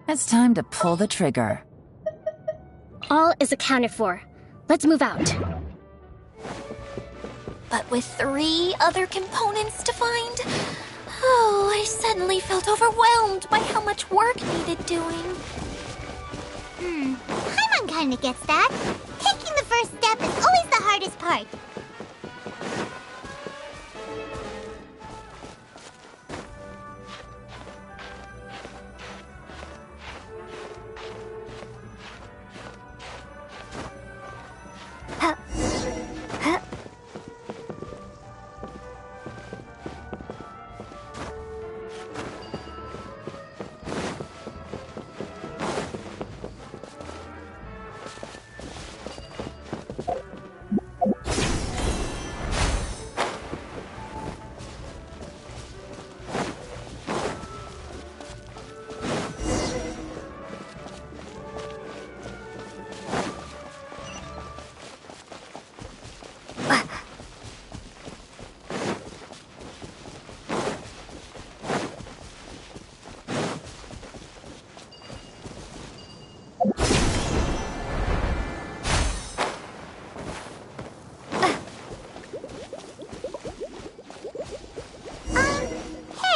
It's time to pull the trigger. All is accounted for. Let's move out. But with 3 other components to find, I suddenly felt overwhelmed by how much work needed doing. Paimon kinda gets that. Taking the first step is always the hardest part.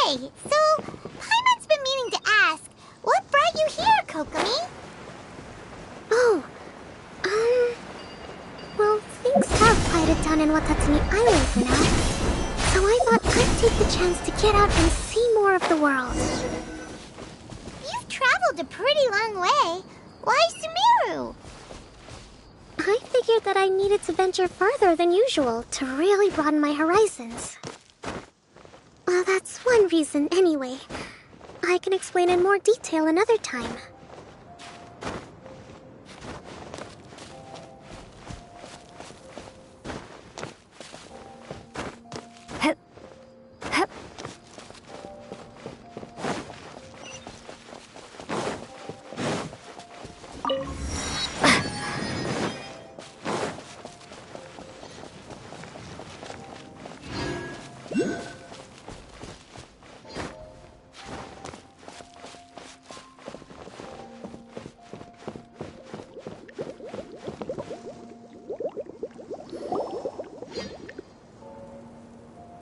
Hey, so Paimon's been meaning to ask, what brought you here, Kokomi? Oh, well, things have quieted down in Watatsumi Island for now. So I thought I'd take the chance to get out and see more of the world. You've traveled a pretty long way. Why Sumeru? I figured that I needed to venture farther than usual to really broaden my horizons. Well, that's one reason anyway. I can explain in more detail another time.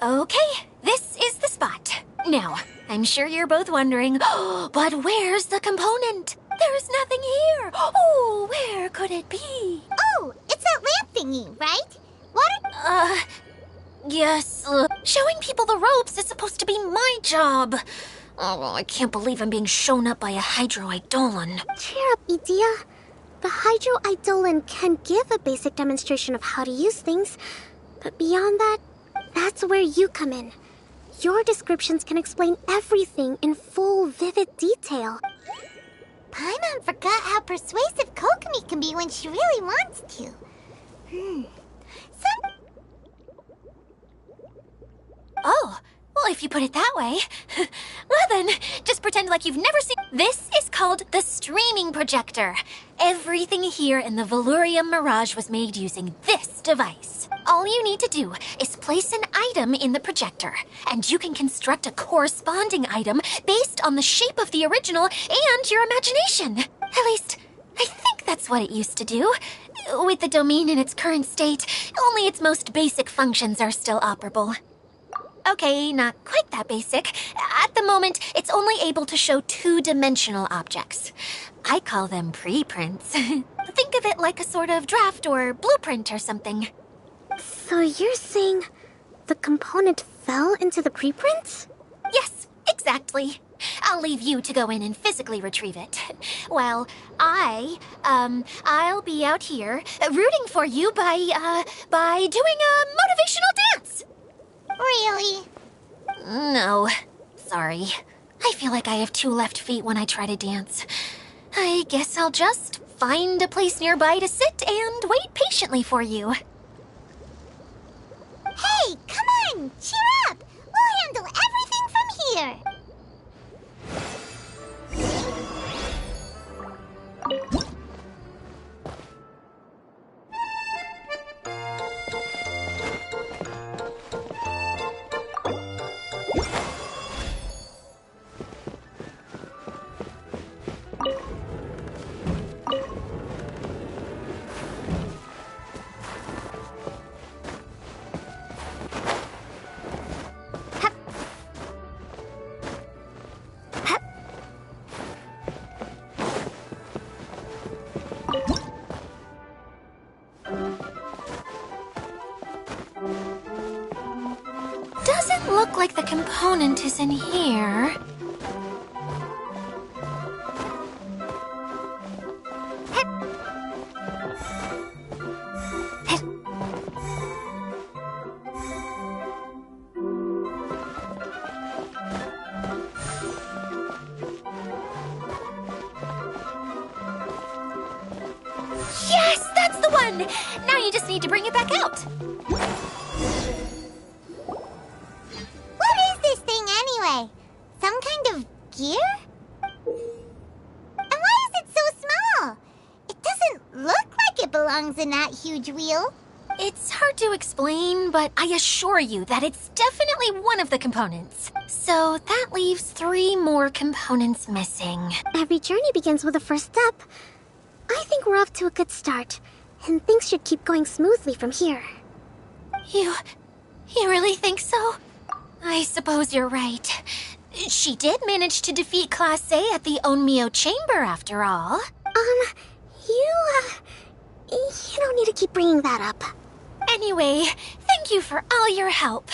Okay, this is the spot. Now, I'm sure you're both wondering, but where's the component? There's nothing here. Oh, where could it be? Oh, it's that lamp thingy, right? What? Yes. Showing people the ropes is supposed to be my job. Oh, I can't believe I'm being shown up by a Hydro-Eidolon. Cheer up, Edea. The Hydro-Eidolon can give a basic demonstration of how to use things, but beyond that, that's where you come in. Your descriptions can explain everything in full, vivid detail. Paimon forgot how persuasive Kokomi can be when she really wants to. Oh, well, if you put it that way. Well then, just pretend like you've never seen... This is called the streaming projector. Everything here in the Velurium Mirage was made using this device. All you need to do is place an item in the projector, and you can construct a corresponding item based on the shape of the original and your imagination. At least, I think that's what it used to do. With the domain in its current state, only its most basic functions are still operable. Okay, not quite that basic. At the moment, it's only able to show 2-dimensional objects. I call them preprints. Think of it like a sort of draft or blueprint or something. So you're saying the component fell into the preprints? Yes, exactly. I'll leave you to go in and physically retrieve it. While I'll be out here rooting for you by doing a motivational dance. Really? No, sorry. I feel like I have 2 left feet when I try to dance. I guess I'll just find a place nearby to sit and wait patiently for you. Hey, fine! Cheer up! We'll handle everything from here! Doesn't look like the component is in here. Yes, that's the one! Now you just need to bring it back out. What is this thing anyway? Some kind of gear? And why is it so small? It doesn't look like it belongs in that huge wheel. It's hard to explain, but I assure you that it's definitely one of the components. So that leaves 3 more components missing. Every journey begins with a first step. I think we're off to a good start, and things should keep going smoothly from here. You really think so? I suppose you're right. She did manage to defeat Class A at the Onmyo Chamber, after all. You don't need to keep bringing that up. Anyway, thank you for all your help.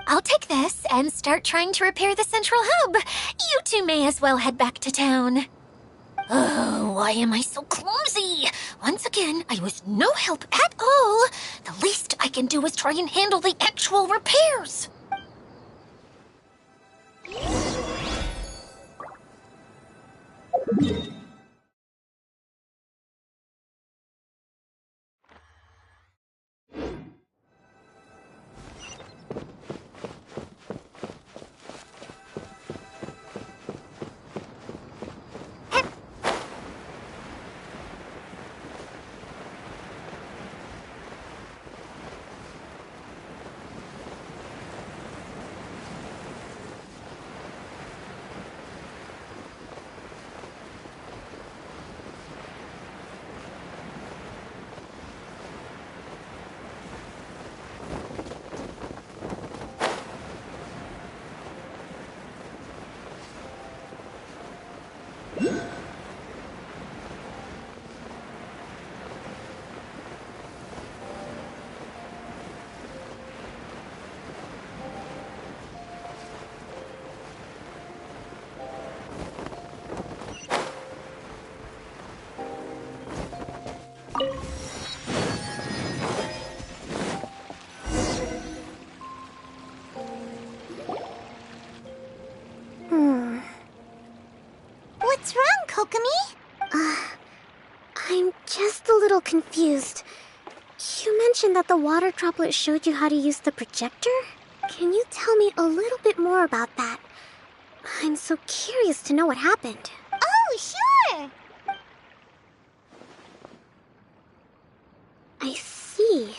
I'll take this and start trying to repair the central hub. You two may as well head back to town. Oh, why am I so clumsy? Once again, I was no help at all. The least I can do is try and handle the actual repairs. What's wrong, Kokomi? I'm just a little confused. You mentioned that the water droplet showed you how to use the projector? Can you tell me a little bit more about that? I'm so curious to know what happened. Oh, sure! I see.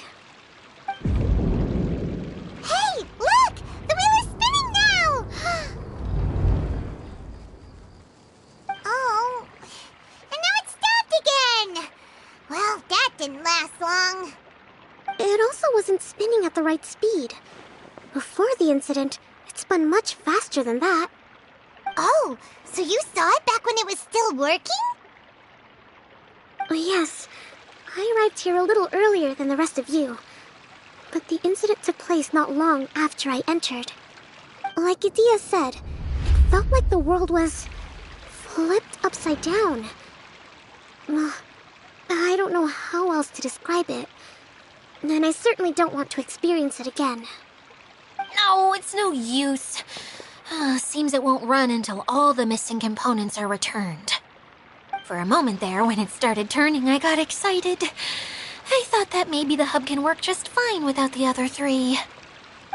Hey, look! The wheel is spinning now! Oh, and now it's stopped again! Well, that didn't last long. It also wasn't spinning at the right speed. Before the incident, it spun much faster than that. Oh, so you saw it back when it was still working? Yes. I arrived here a little earlier than the rest of you. But the incident took place not long after I entered. Like Idia said, it felt like the world was flipped upside down. I don't know how else to describe it. And I certainly don't want to experience it again. No, it's no use. Seems it won't run until all the missing components are returned. For a moment there, when it started turning, I got excited. I thought that maybe the hub can work just fine without the other 3.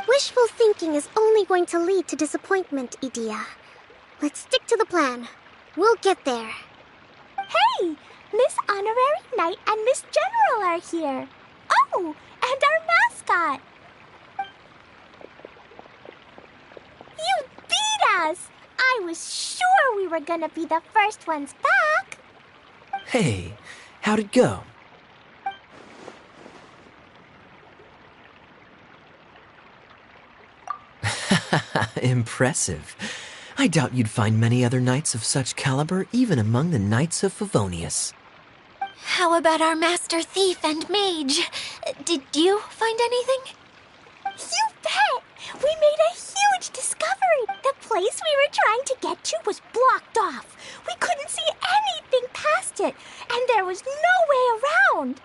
Wishful thinking is only going to lead to disappointment, Idia. Let's stick to the plan. We'll get there. Hey! Miss Honorary Knight and Miss General are here. Oh, and our mascot. You beat us! I was sure we were gonna be the first ones back. Hey, how'd it go? Impressive. I doubt you'd find many other knights of such caliber even among the Knights of Favonius. How about our master thief and mage? Did you find anything? You bet! We made a huge discovery. The place we were trying to get to was blocked off. We couldn't see anything past it, and there was no way around.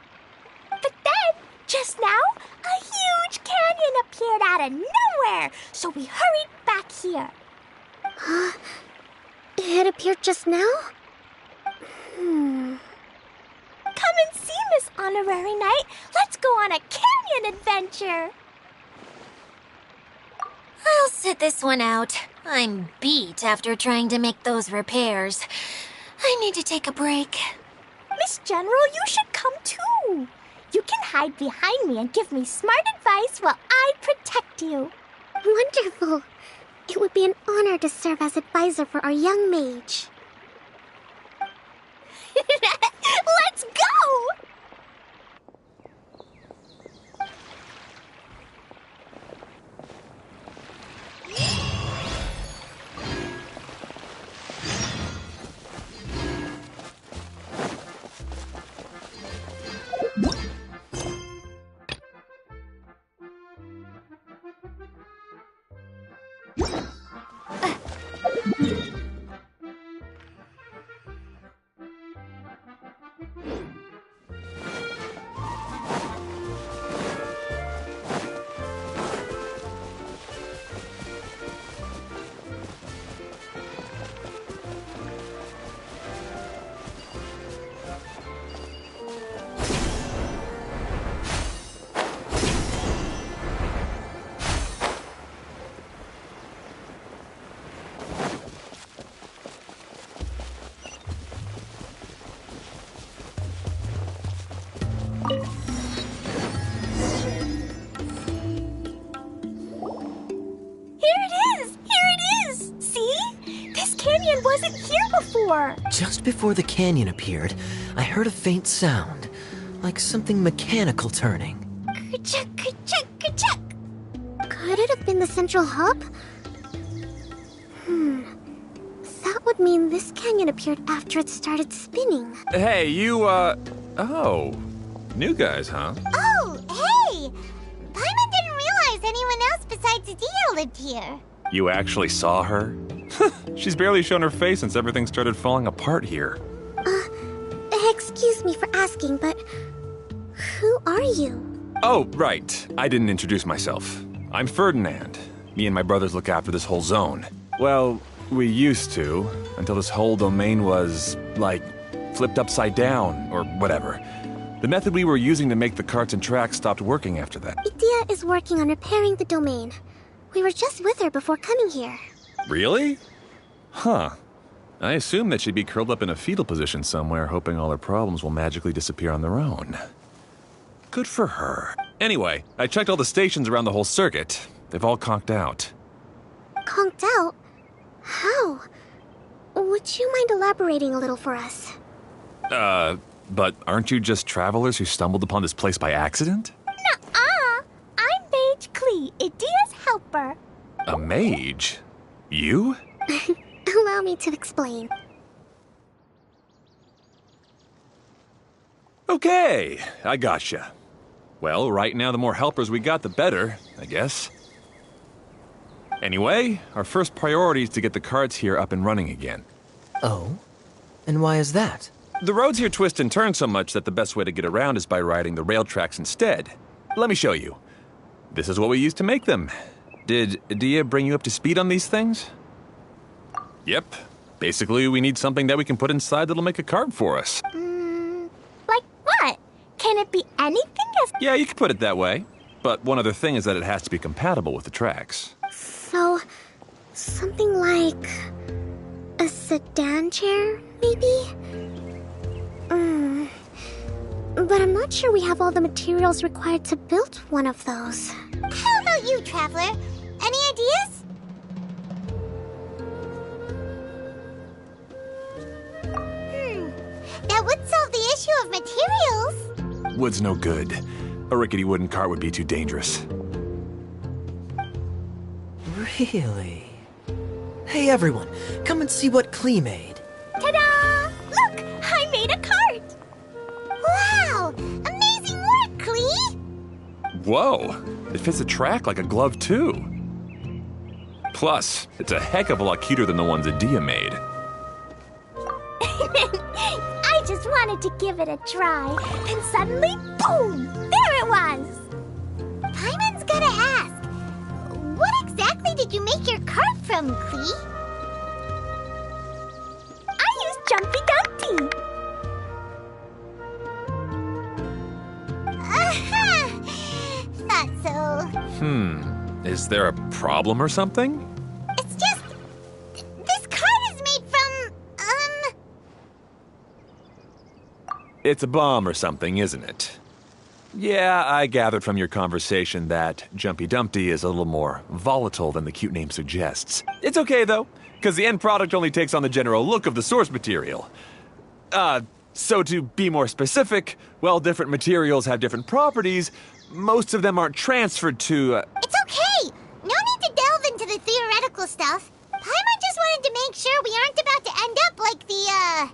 But then, just now, a huge canyon appeared out of nowhere, so we hurried back here. It appeared just now? Come and see, Miss Honorary Knight. Let's go on a canyon adventure. I'll sit this one out. I'm beat after trying to make those repairs. I need to take a break. Miss General, you should come too. You can hide behind me and give me smart advice while I protect you. Wonderful. It would be an honor to serve as advisor for our young mage. Let's go! Wasn't here before. Just before the canyon appeared, I heard a faint sound, like something mechanical turning. Ka-chuck, ka-chuck, ka-chuck. Could it have been the central hub? That would mean this canyon appeared after it started spinning. Hey, you, oh. New guys, huh? Oh, hey! Paimon didn't realize anyone else besides Adia lived here. You actually saw her? She's barely shown her face since everything started falling apart here. Excuse me for asking, but who are you? Oh, right. I didn't introduce myself. I'm Ferdinand. Me and my brothers look after this whole zone. Well, we used to, until this whole domain was, like, flipped upside down, or whatever. The method we were using to make the carts and tracks stopped working after that. Idia is working on repairing the domain. We were just with her before coming here. Really? Huh. I assume that she'd be curled up in a fetal position somewhere, hoping all her problems will magically disappear on their own. Good for her. Anyway, I checked all the stations around the whole circuit. They've all conked out. Conked out? How? Would you mind elaborating a little for us? But aren't you just travelers who stumbled upon this place by accident? Nuh-uh! I'm Mage Klee, Idia's helper. A mage? You? Allow me to explain. Okay, I gotcha. Well, right now the more helpers we got, the better, I guess. Anyway, our first priority is to get the carts here up and running again. Oh? And why is that? The roads here twist and turn so much that the best way to get around is by riding the rail tracks instead. Let me show you. This is what we used to make them. Did Adia bring you up to speed on these things? Yep. Basically, we need something that we can put inside that'll make a cart for us. Like what? Can it be anything as... Yeah, you can put it that way. But one other thing is that it has to be compatible with the tracks. So, something like a sedan chair, maybe? But I'm not sure we have all the materials required to build one of those. How about you, Traveler? Any ideas? That would solve the issue of materials. Wood's no good. A rickety wooden cart would be too dangerous. Really? Hey everyone, come and see what Klee made. Ta-da! Look, I made a cart. Wow! Amazing work, Klee! Whoa! It fits the track like a glove, too. Plus, it's a heck of a lot cuter than the ones Adia made. I just wanted to give it a try, and suddenly, boom! There it was! Paimon's gotta ask, what exactly did you make your cart from, Klee? I used Jumpy Dumpty. Thought so. Is there a problem or something? It's just... this cart is made from, It's a bomb or something, isn't it? Yeah, I gathered from your conversation that Jumpy Dumpty is a little more volatile than the cute name suggests. It's okay, though, because the end product only takes on the general look of the source material. So to be more specific, while different materials have different properties, most of them aren't transferred to, It's okay! No need to delve into the theoretical stuff. Paimon just wanted to make sure we aren't about to end up like the,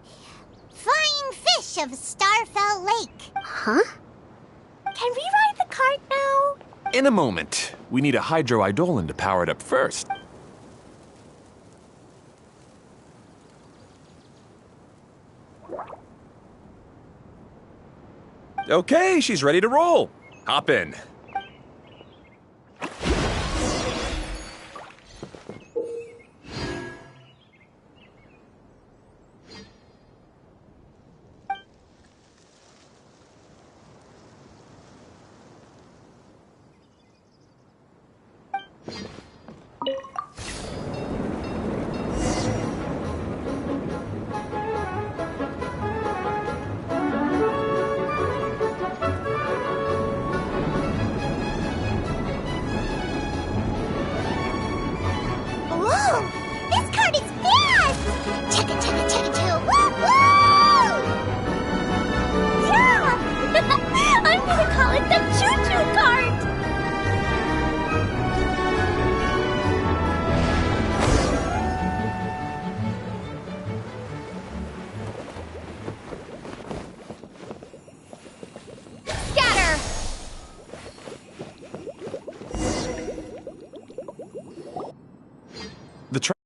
flying fish of Starfell Lake. Huh? Can we ride the cart now? In a moment. We need a hydroidolin to power it up first. Okay, she's ready to roll. Hop in. Whoa! This cart is fast! Chugga chugga chugga chugga! Woo woo! Yeah! I'm gonna call it the choo-choo cart! Scatter! The track.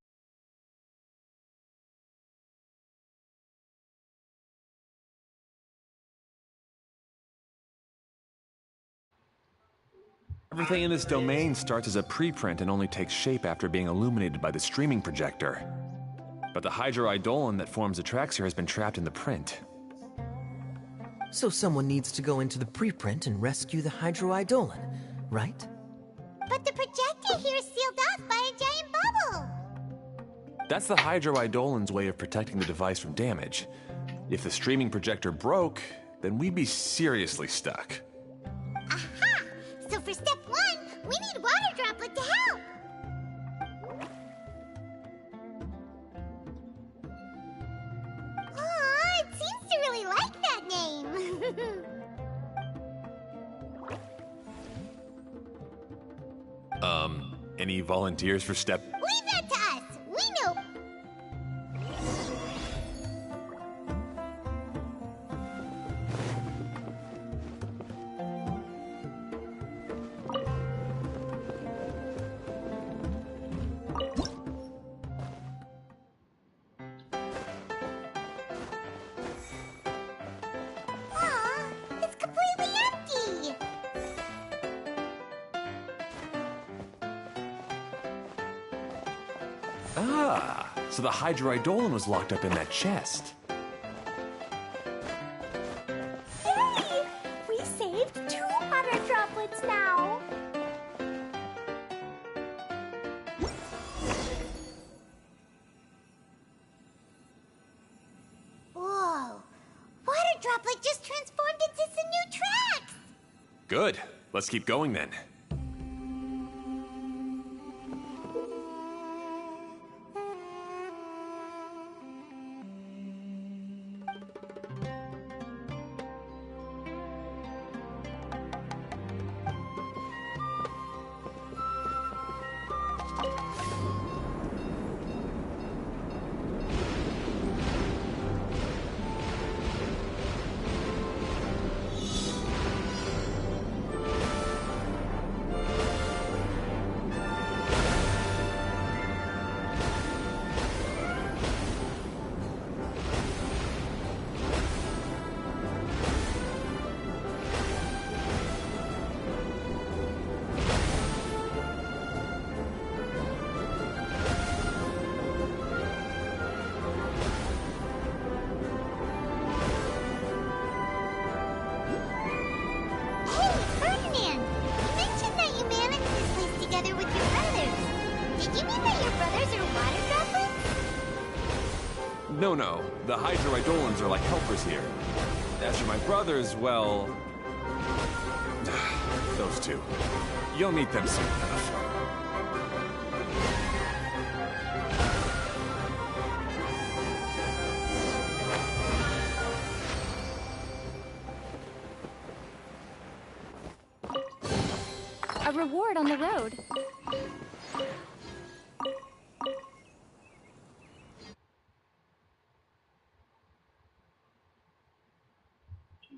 Everything in this domain starts as a preprint and only takes shape after being illuminated by the streaming projector. But the hydroidolin that forms the tracks here has been trapped in the print. So someone needs to go into the preprint and rescue the hydroidolin, right? But the projector here is sealed off by a giant bubble. That's the hydroidolin's way of protecting the device from damage. If the streaming projector broke, then we'd be seriously stuck. Aha! So for step 1, we need water droplet to help. Aw, it seems to really like that name. Any volunteers for step? Leave that to us. We know. Aw, it's completely empty. Ah, so the hydroidolin was locked up in that chest. Yay! We saved 2 water droplets now. Good. Let's keep going then. No. The Hydroidolans are like helpers here. As for my brothers, well... those two. You'll meet them soon enough. A reward on the road.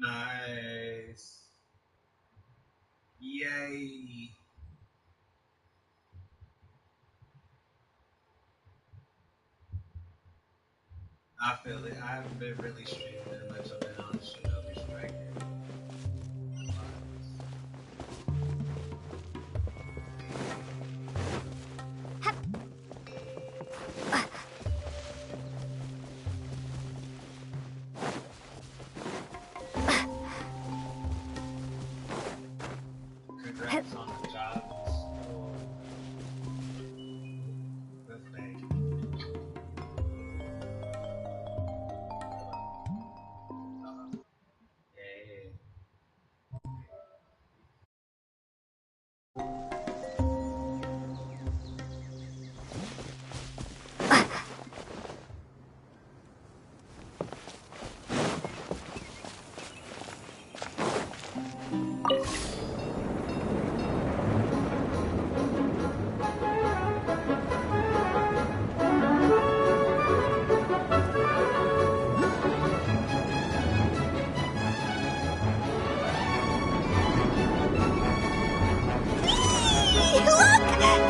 Nice. Yay. I feel it. I haven't been really streaming that much. I've been on Shinobi Striker. Congrats on the job. Good thing. Yay. Look!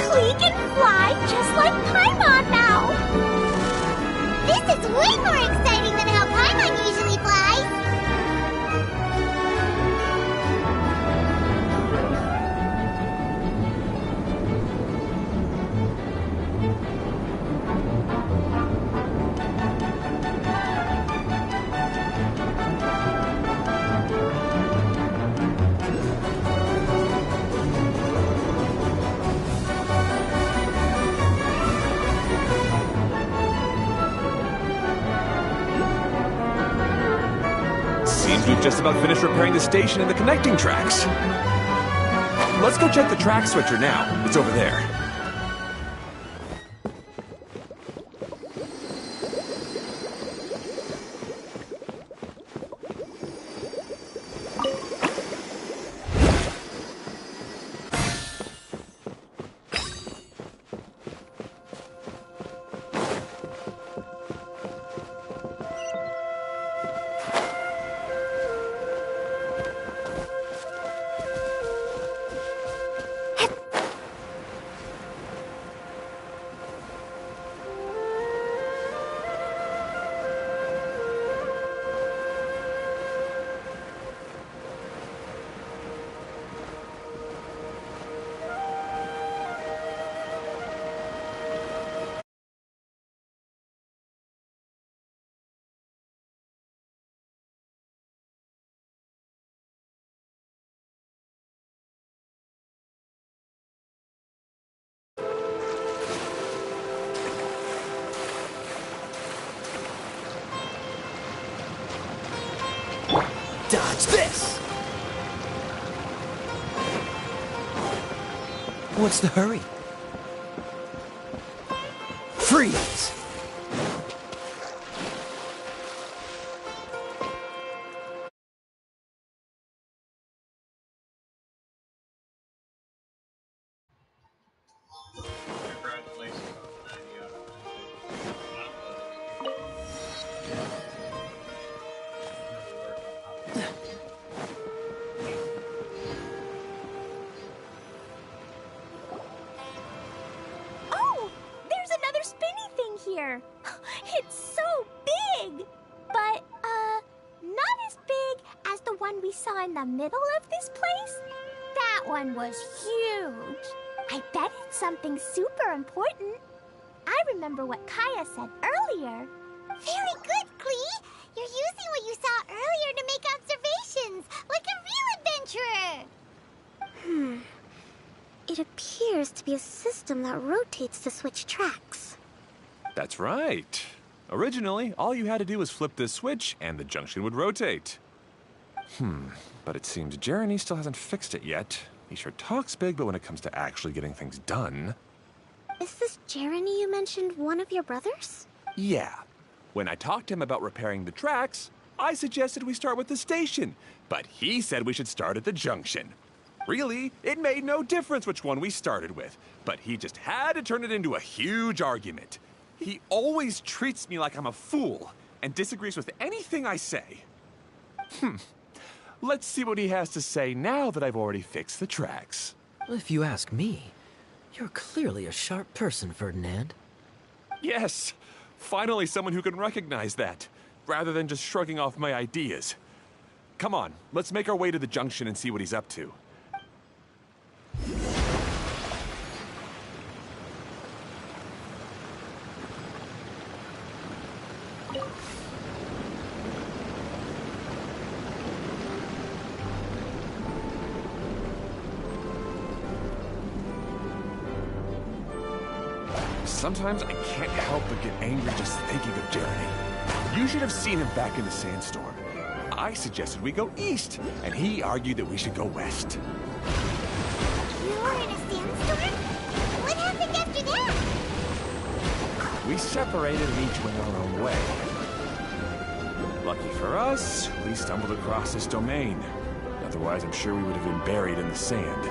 Klee can fly just like Paimon now! This is way more exciting than how Paimon usually flies! Seems we've just about finished repairing the station and the connecting tracks. Let's go check the track switcher now. It's over there. Dodge this! What's the hurry? Freeze! Congratulations on that. You got Oh, there's another spinny thing here. It's so big, but not as big as the one we saw in the middle of this place. That one was huge. I bet it's something super important. I remember what Kaya said earlier. Very good, Klee. You're using what you saw earlier to make observations, like a real adventurer. It appears to be a system that rotates to switch tracks. That's right. Originally, all you had to do was flip this switch and the junction would rotate. But it seems Jeremy still hasn't fixed it yet. He sure talks big, but when it comes to actually getting things done... Is this Jeremy you mentioned one of your brothers? Yeah. When I talked to him about repairing the tracks, I suggested we start with the station, but he said we should start at the junction. Really, it made no difference which one we started with, but he just had to turn it into a huge argument. He always treats me like I'm a fool and disagrees with anything I say. Let's see what he has to say now that I've already fixed the tracks. If you ask me, you're clearly a sharp person, Ferdinand. Yes, finally someone who can recognize that, rather than just shrugging off my ideas. Come on, let's make our way to the junction and see what he's up to. Sometimes I can't help but get angry just thinking of Jeremy. You should have seen him back in the sandstorm. I suggested we go east, and he argued that we should go west. You were in a sandstorm? What happened after that? We separated and each went our own way. Lucky for us, we stumbled across this domain. Otherwise, I'm sure we would have been buried in the sand.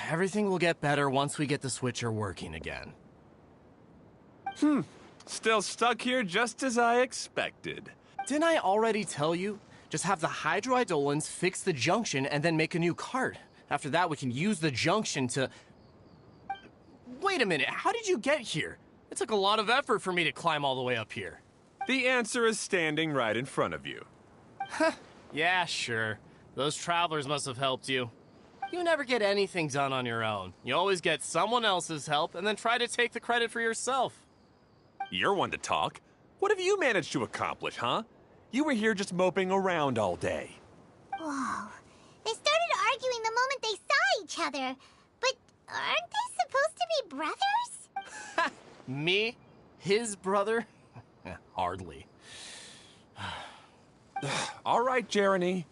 Everything will get better once we get the switcher working again. Still stuck here just as I expected. Didn't I already tell you? Just have the hydroidolins fix the junction and then make a new cart. After that, we can use the junction to... Wait a minute, how did you get here? It took a lot of effort for me to climb all the way up here. The answer is standing right in front of you. Yeah, sure. Those travelers must have helped you. You never get anything done on your own. You always get someone else's help and then try to take the credit for yourself. You're one to talk. What have you managed to accomplish, huh? You were here just moping around all day. Whoa. They started arguing the moment they saw each other. But aren't they supposed to be brothers? Me? His brother? Hardly. All right, Jeremy.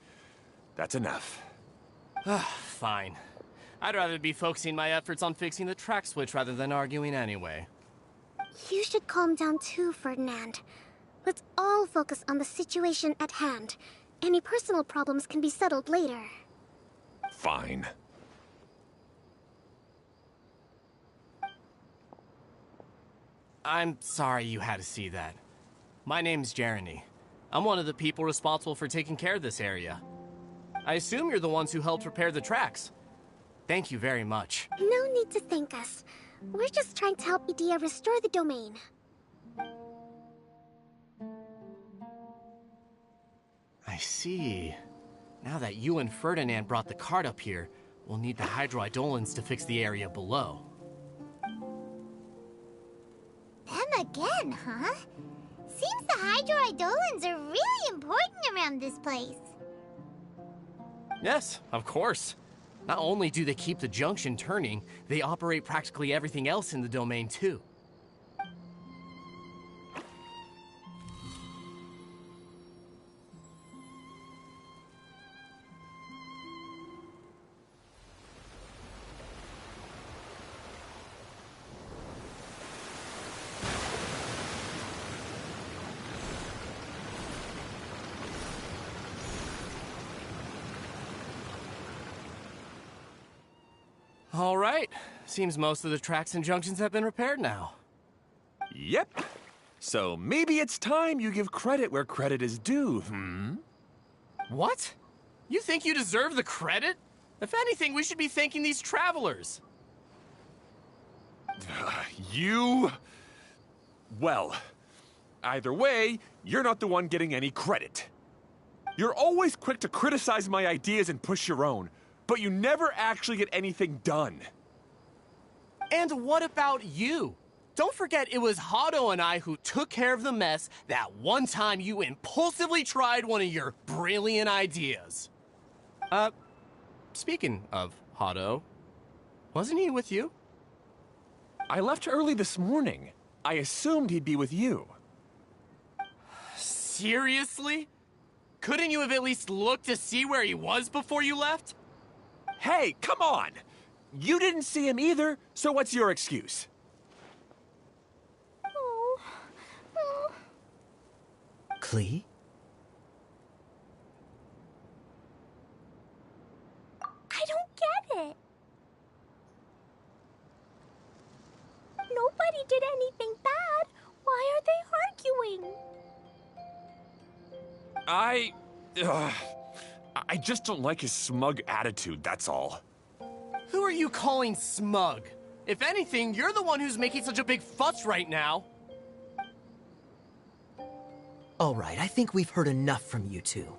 That's enough. Fine. I'd rather be focusing my efforts on fixing the track switch rather than arguing anyway. You should calm down too, Ferdinand. Let's all focus on the situation at hand. Any personal problems can be settled later. Fine. I'm sorry you had to see that. My name's Jeremy. I'm one of the people responsible for taking care of this area. I assume you're the ones who helped repair the tracks. Thank you very much. No need to thank us. We're just trying to help Edea restore the domain. I see. Now that you and Ferdinand brought the cart up here, we'll need the hydroidolins to fix the area below. Them again, huh? Seems the hydroidolins are really important around this place. Yes, of course. Not only do they keep the junction turning, they operate practically everything else in the domain too. All right. Seems most of the tracks and junctions have been repaired now. Yep. So maybe it's time you give credit where credit is due, What? You think you deserve the credit? If anything, we should be thanking these travelers. You... Well, either way, you're not the one getting any credit. You're always quick to criticize my ideas and push your own, but you never actually get anything done. And what about you? Don't forget it was Hado and I who took care of the mess that one time you impulsively tried one of your brilliant ideas. Speaking of Hado, wasn't he with you? I left early this morning. I assumed he'd be with you. Seriously? Couldn't you have at least looked to see where he was before you left? Hey, come on! You didn't see him either, so what's your excuse? Klee? I don't get it. Nobody did anything bad. Why are they arguing? I just don't like his smug attitude, that's all. Who are you calling smug? If anything, you're the one who's making such a big fuss right now. All right, I think we've heard enough from you two.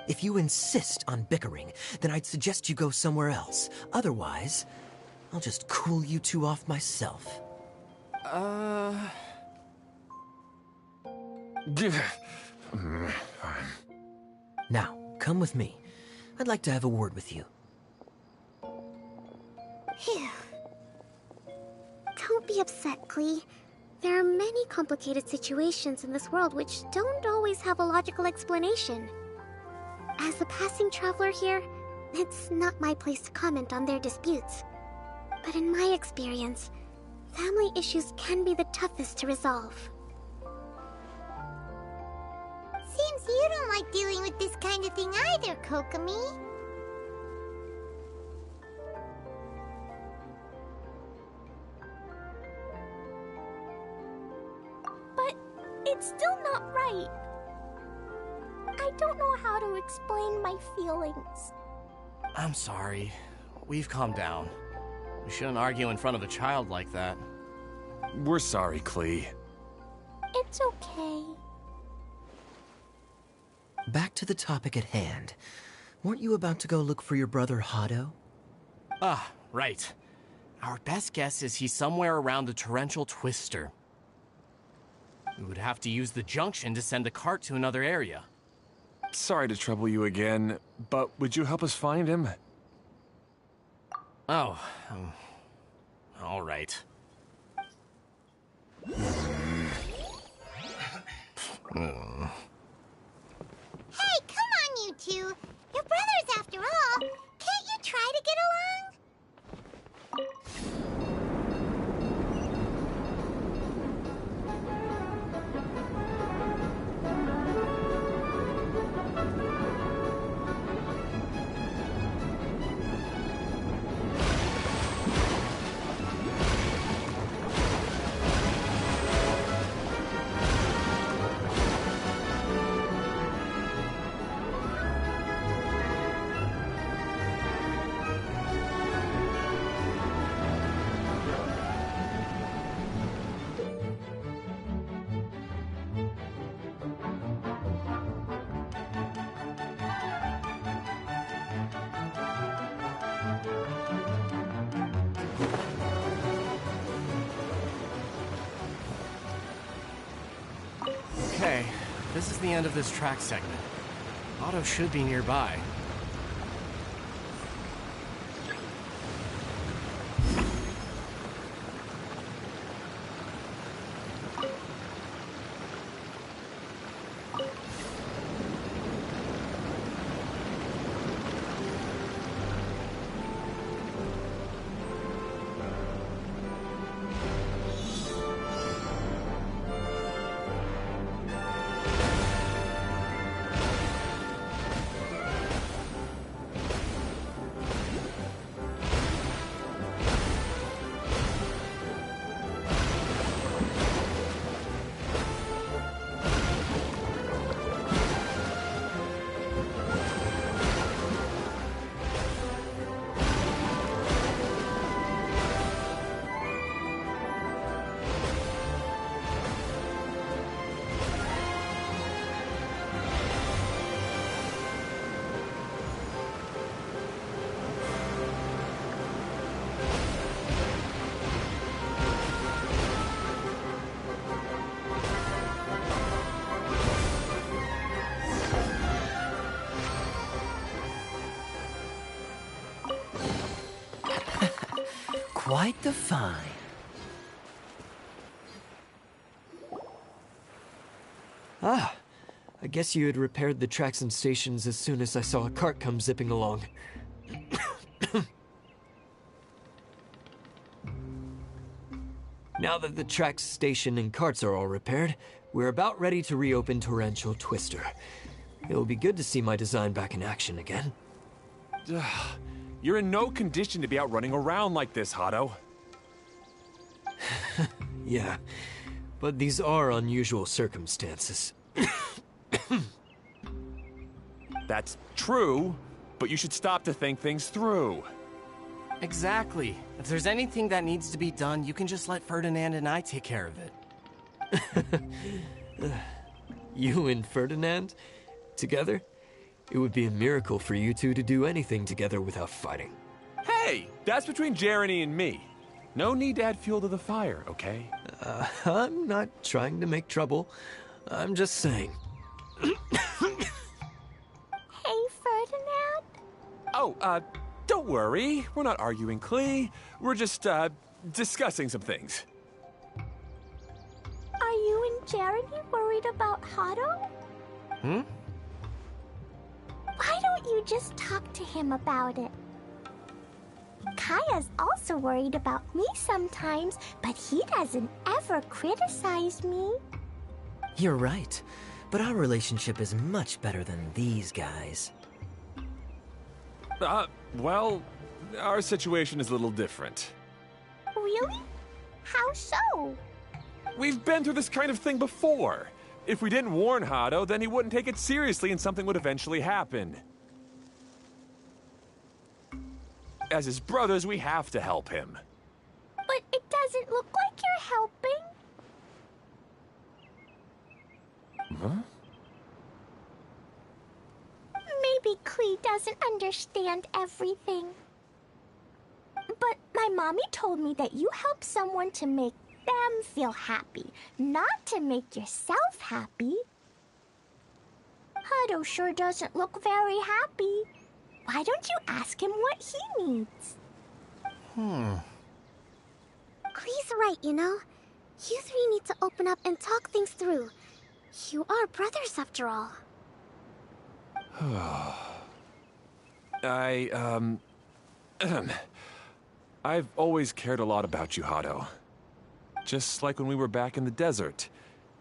If you insist on bickering, then I'd suggest you go somewhere else. Otherwise, I'll just cool you two off myself. Now, come with me. I'd like to have a word with you. Phew. Don't be upset, Klee. There are many complicated situations in this world which don't always have a logical explanation. As a passing traveler here, it's not my place to comment on their disputes. But in my experience, family issues can be the toughest to resolve. Seems you don't like dealing with this kind of thing either, Kokomi. But it's still not right. I don't know how to explain my feelings. I'm sorry. We've calmed down. We shouldn't argue in front of a child like that. We're sorry, Klee. It's okay. Back to the topic at hand. Weren't you about to go look for your brother Hado? Ah, right. Our best guess is he's somewhere around the torrential twister. We would have to use the junction to send the cart to another area. Sorry to trouble you again, but would you help us find him? Oh, all right. Hey, come on, you two. You're brothers after all. Can't you try to get along? Okay, this is the end of this track segment. Otto should be nearby. quite the find. Ah, I guess you had repaired the tracks and stations as soon as I saw a cart come zipping along. Now that the tracks, station, and carts are all repaired, we're about ready to reopen Torrential Twister. It'll be good to see my design back in action again. You're in no condition to be out running around like this, Hado. Yeah, but these are unusual circumstances. That's true, but you should stop to think things through. Exactly. If there's anything that needs to be done, you can just let Ferdinand and I take care of it. You and Ferdinand? Together? It would be a miracle for you two to do anything together without fighting. Hey, that's between Jeremy and me. No need to add fuel to the fire, okay? I'm not trying to make trouble. I'm just saying. Hey, Ferdinand? Oh, don't worry. We're not arguing, Klee. We're just, discussing some things. Are you and Jeremy worried about Hado? Hmm? Why don't you just talk to him about it? Kaya's also worried about me sometimes, but he doesn't ever criticize me. You're right, but our relationship is much better than these guys. Well, our situation is a little different. Really? How so? We've been through this kind of thing before. If we didn't warn Hado, then he wouldn't take it seriously and something would eventually happen. As his brothers, we have to help him. But it doesn't look like you're helping. Huh? Maybe Klee doesn't understand everything. But my mommy told me that you help someone to make them feel happy, not to make yourself happy. Hado sure doesn't look very happy. Why don't you ask him what he needs? Klee's right, you know. You three need to open up and talk things through. You are brothers after all. I've always cared a lot about you, Hado. Just like when we were back in the desert.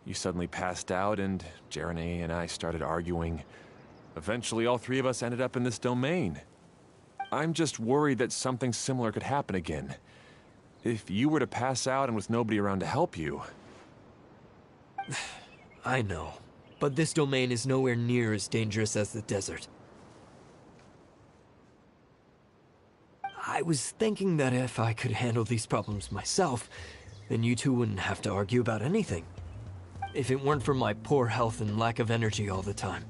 You suddenly passed out and Jeremy and I started arguing. Eventually, all three of us ended up in this domain. I'm just worried that something similar could happen again. If you were to pass out and with nobody around to help you... I know, but this domain is nowhere near as dangerous as the desert. I was thinking that if I could handle these problems myself, then you two wouldn't have to argue about anything. If it weren't for my poor health and lack of energy all the time,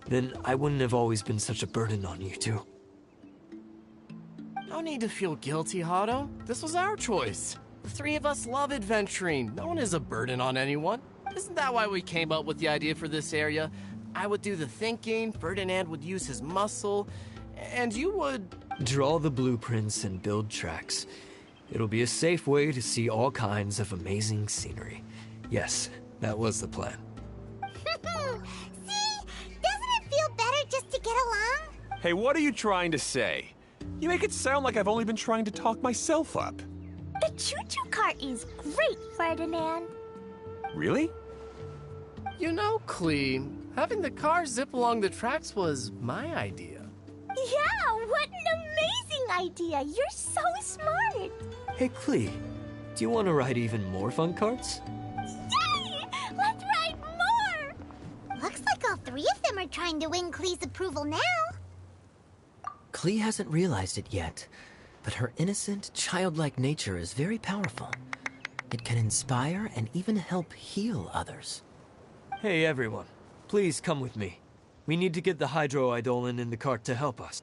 then I wouldn't have always been such a burden on you two. No need to feel guilty, Hado. This was our choice. The three of us love adventuring. No one is a burden on anyone. Isn't that why we came up with the idea for this area? I would do the thinking, Ferdinand would use his muscle, and you would... Draw the blueprints and build tracks. It'll be a safe way to see all kinds of amazing scenery. Yes, that was the plan. See? Doesn't it feel better just to get along? Hey, what are you trying to say? You make it sound like I've only been trying to talk myself up. The choo-choo cart is great, Ferdinand. Really? You know, Klee, having the car zip along the tracks was my idea. Yeah, what an amazing idea! You're so smart! Hey, Klee, do you want to ride even more fun carts? Yay! Let's ride more! Looks like all three of them are trying to win Klee's approval now. Klee hasn't realized it yet, but her innocent, childlike nature is very powerful. It can inspire and even help heal others. Hey, everyone. Please come with me. We need to get the hydroidolin in the cart to help us.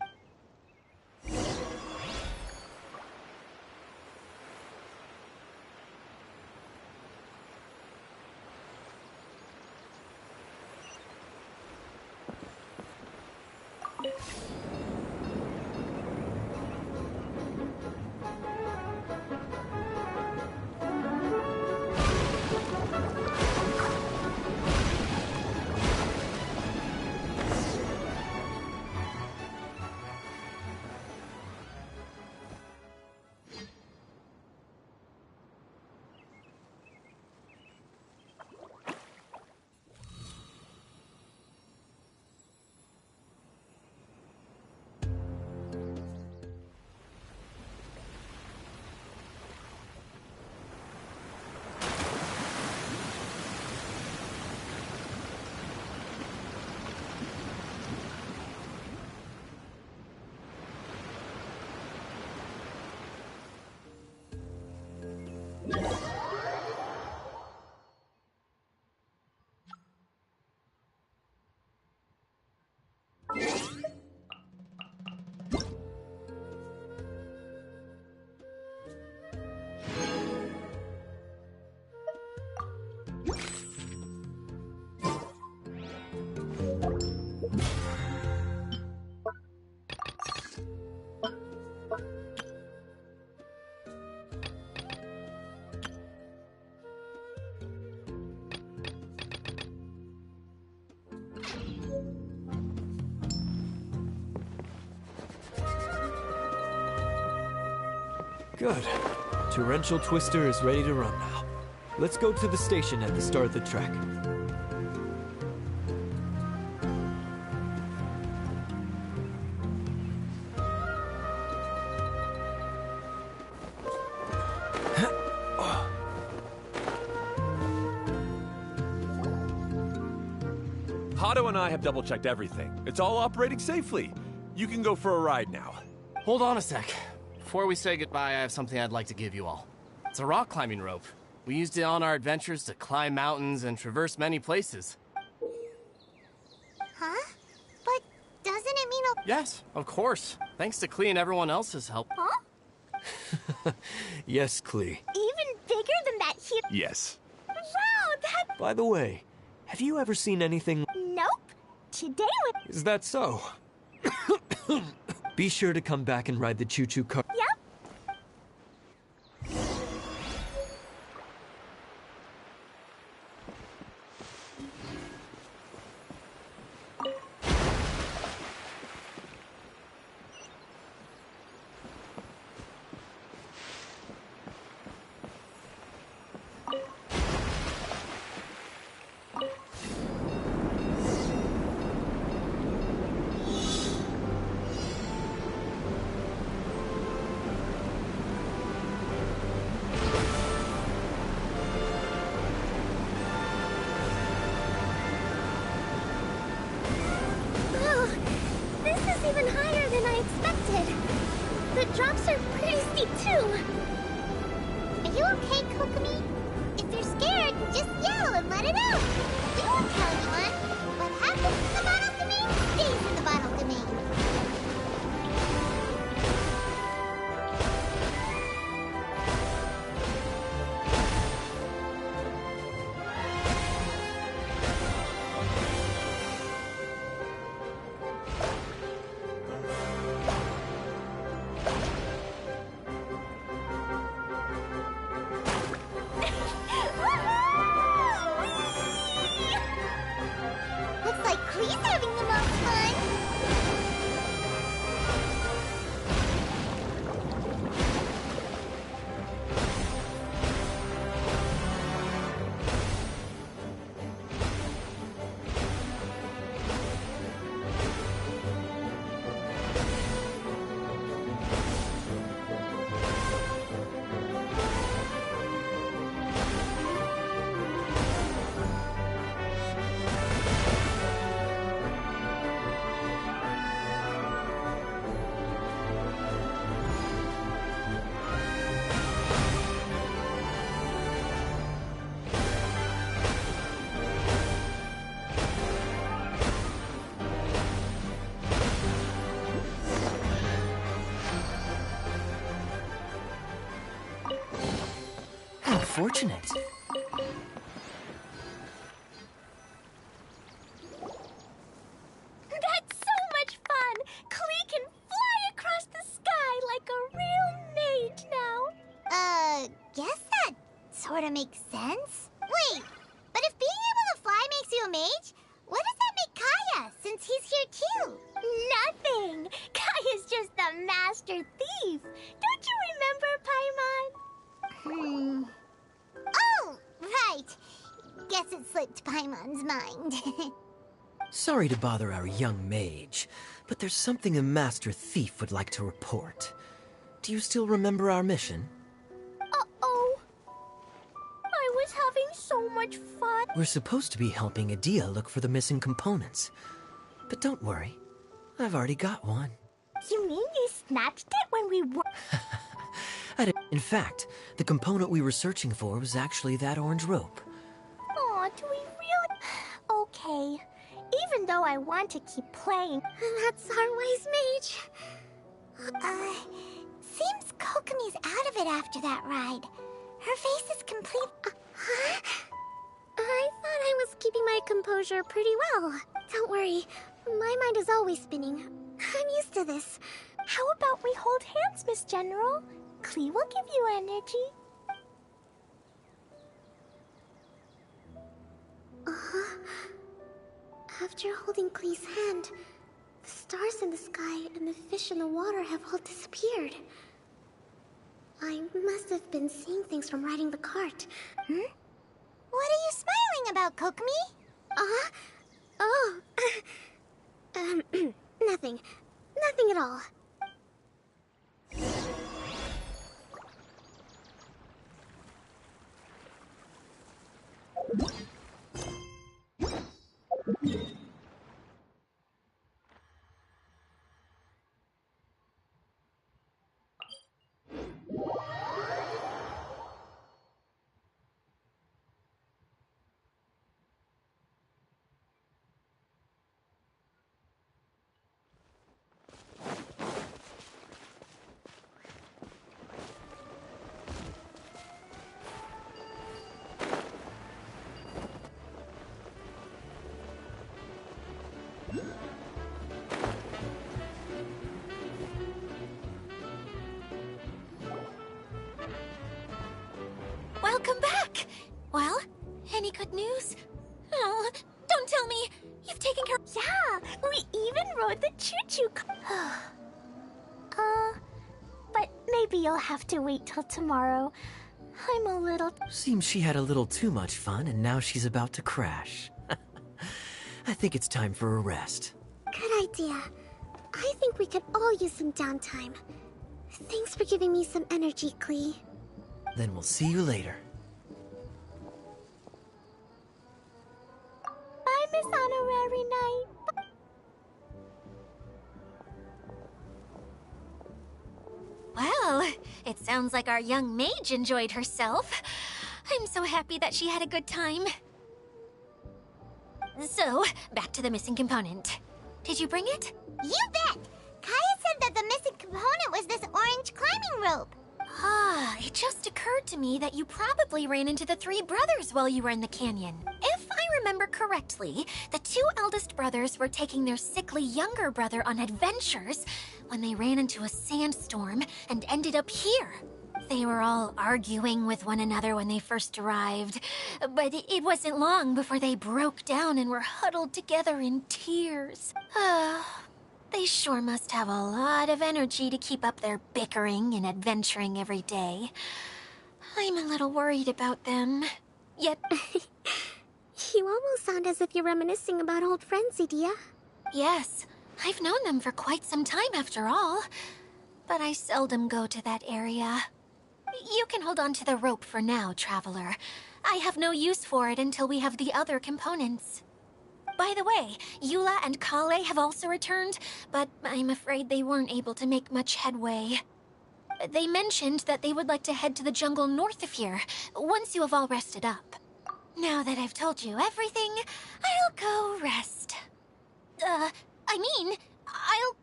Good. Torrential Twister is ready to run now. Let's go to the station at the start of the track. Hato and I have double-checked everything. It's all operating safely. You can go for a ride now. Hold on a sec. Before we say goodbye, I have something I'd like to give you all. It's a rock climbing rope. We used it on our adventures to climb mountains and traverse many places. Huh? But doesn't it mean a... Yes, of course. Thanks to Klee and everyone else's help. Huh? Yes, Klee. Even bigger than that huge... Yes. Wow, that... By the way, have you ever seen anything... Nope. Today was... Is that so? Be sure to come back and ride the choo-choo car. Yep. The drops are pretty steep, too. Are you okay, Kokomi? If you're scared, just yell and let it out. We won't tell anyone. What happens in the bottle domain stays in the bottle domain. Looks like Klee's having the most fun. How fortunate. That's so much fun! Klee can fly across the sky like a real mage now. Guess that sort of makes sense. Wait, but if being able to fly makes you a mage, what does that make Kaya, since he's here too? Nothing! Kaya's just the master thief. Don't you remember, Paimon? Oh, right. Guess it slipped Paimon's mind. Sorry to bother our young mage, but there's something a master thief would like to report. Do you still remember our mission? Uh-oh. I was having so much fun. We're supposed to be helping Adia look for the missing components. But don't worry, I've already got one. You mean you snatched it when we were... In fact, the component we were searching for was actually that orange rope. Aw, do we really... Okay. Even though I want to keep playing... That's our wise mage. Seems Kokomi's out of it after that ride. Her face is complete... Huh? I thought I was keeping my composure pretty well. Don't worry, my mind is always spinning. I'm used to this. How about we hold hands, Miss General? Klee will give you energy. After holding Klee's hand, the stars in the sky and the fish in the water have all disappeared. I must have been seeing things from riding the cart. What are you smiling about, Kokomi? Oh. Nothing. Nothing at all. Welcome back! Well, any good news? Oh, don't tell me! You've taken care of— Yeah, we even rode the choo-choo car. But maybe you'll have to wait till tomorrow. I'm a little— Seems she had a little too much fun and now she's about to crash. I think it's time for a rest. Good idea. I think we could all use some downtime. Thanks for giving me some energy, Klee. Then we'll see you later. Bye, Miss Honorary Knight. Well, it sounds like our young mage enjoyed herself. I'm so happy that she had a good time. So, back to the missing component. Did you bring it? You bet! Kaya said that the missing component was this orange climbing rope. It just occurred to me that you probably ran into the three brothers while you were in the canyon. If I remember correctly, the two eldest brothers were taking their sickly younger brother on adventures when they ran into a sandstorm and ended up here. They were all arguing with one another when they first arrived, but it wasn't long before they broke down and were huddled together in tears. They sure must have a lot of energy to keep up their bickering and adventuring every day. I'm a little worried about them. Yet... You almost sound as if you're reminiscing about old friends, Edea. Yes, I've known them for quite some time after all. But I seldom go to that area. You can hold on to the rope for now, Traveler. I have no use for it until we have the other components. By the way, Eula and Kale have also returned, but I'm afraid they weren't able to make much headway. They mentioned that they would like to head to the jungle north of here, once you have all rested up. Now that I've told you everything, I'll go rest. I'll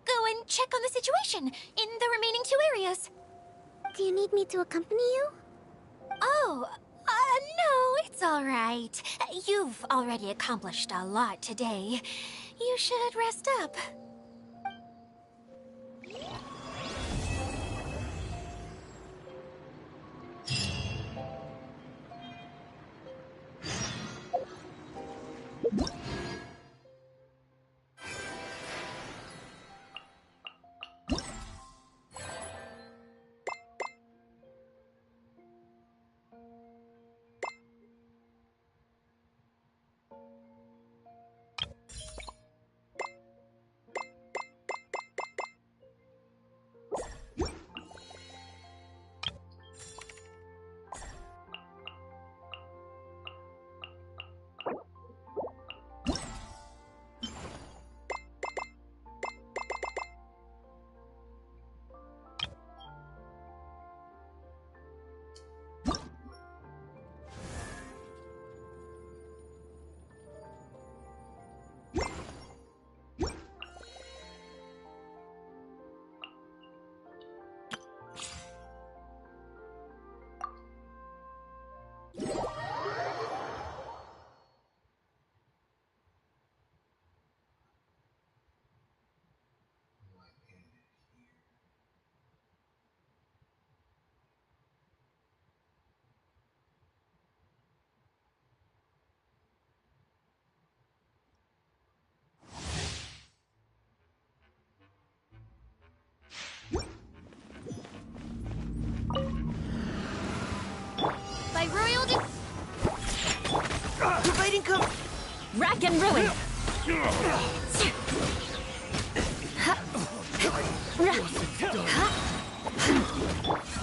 go and check on the situation in the remaining two areas. Do you need me to accompany you? Oh, no, it's all right. You've already accomplished a lot today. You should rest up. Rack and ruin!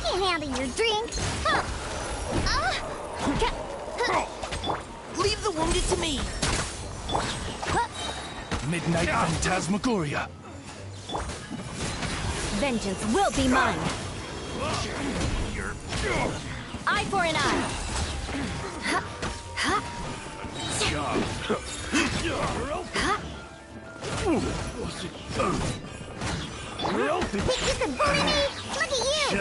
Can't handle your drink. Leave the wounded to me! Midnight Phantasmagoria! Vengeance will be mine! Eye for an eye! This is bully me! Look at you!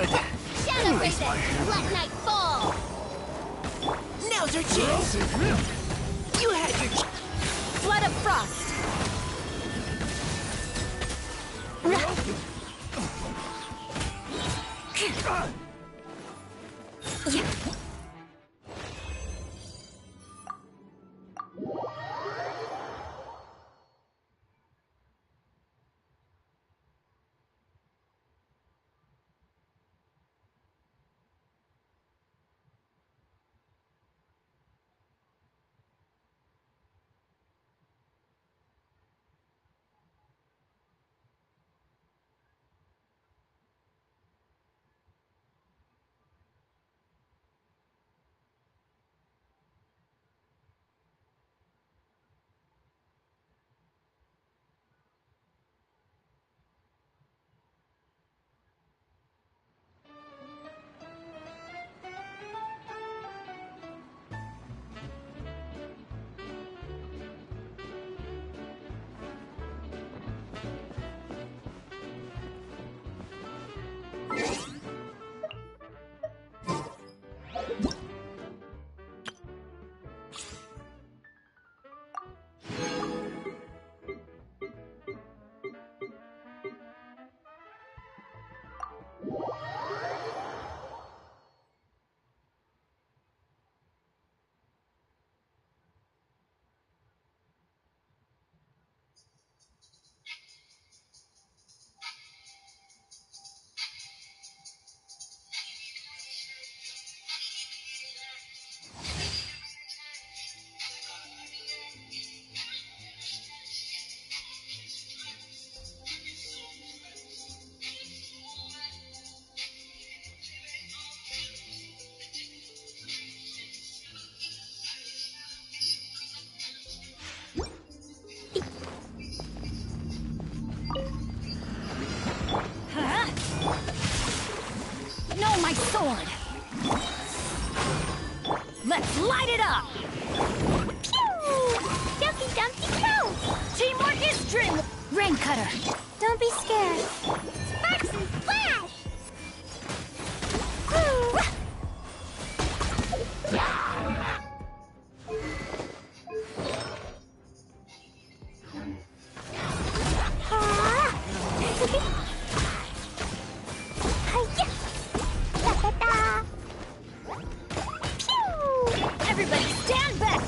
Shadow Princess! Let night fall! Now's our chance! You had your Flood of frost! No, my sword! Let's light it up! Pew! Dumpty Dumpty Go! Teamwork is dream! Rain cutter! Don't be scared. Sparks and flash! Woo! Everybody stand back!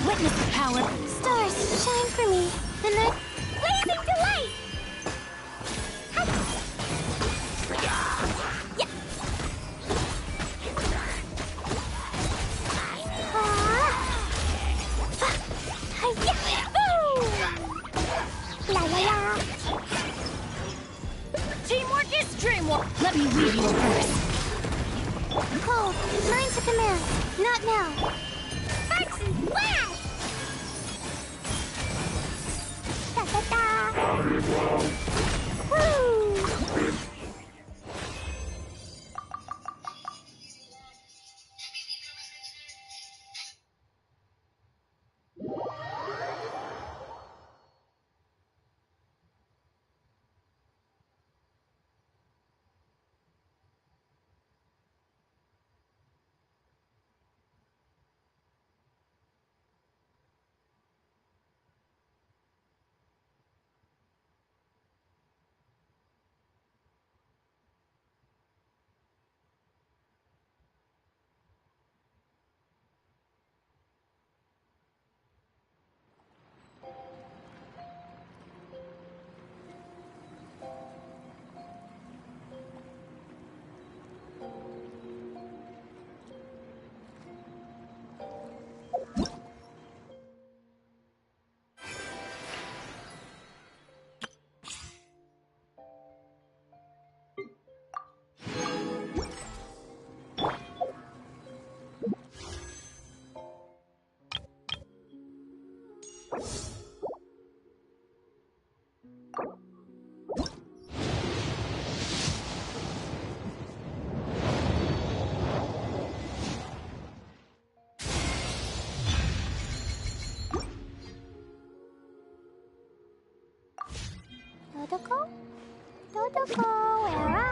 Witness the power! Stars, shine for me. The night... Blazing delight! La la la! Teamwork is dreamwork! Let me read you a verse. Cold, mine to command. Not now. Sparks and flash! Da da da! Woo! where I...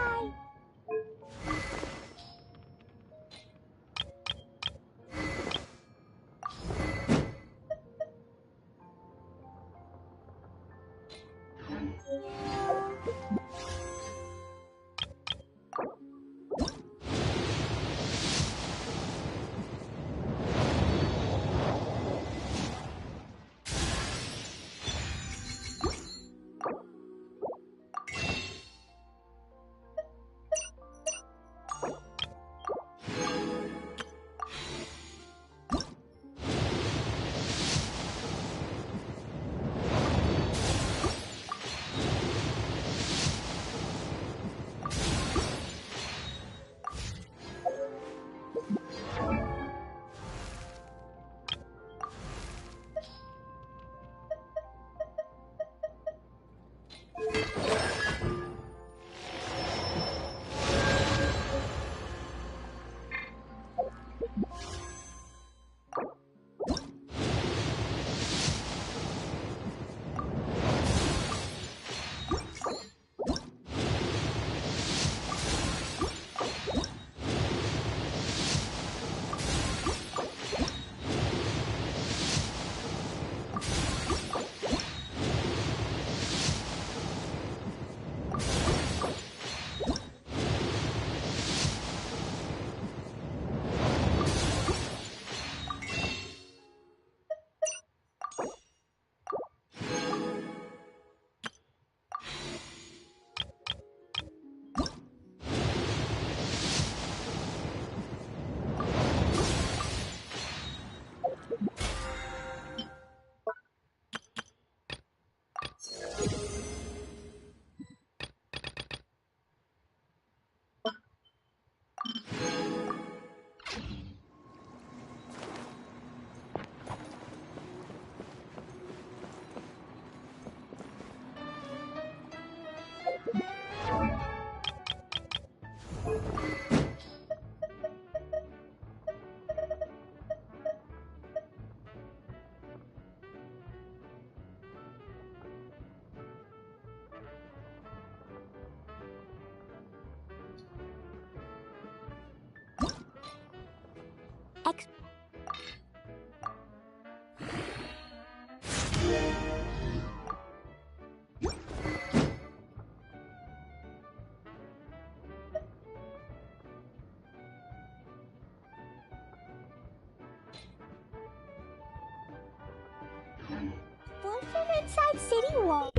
One from inside city wall.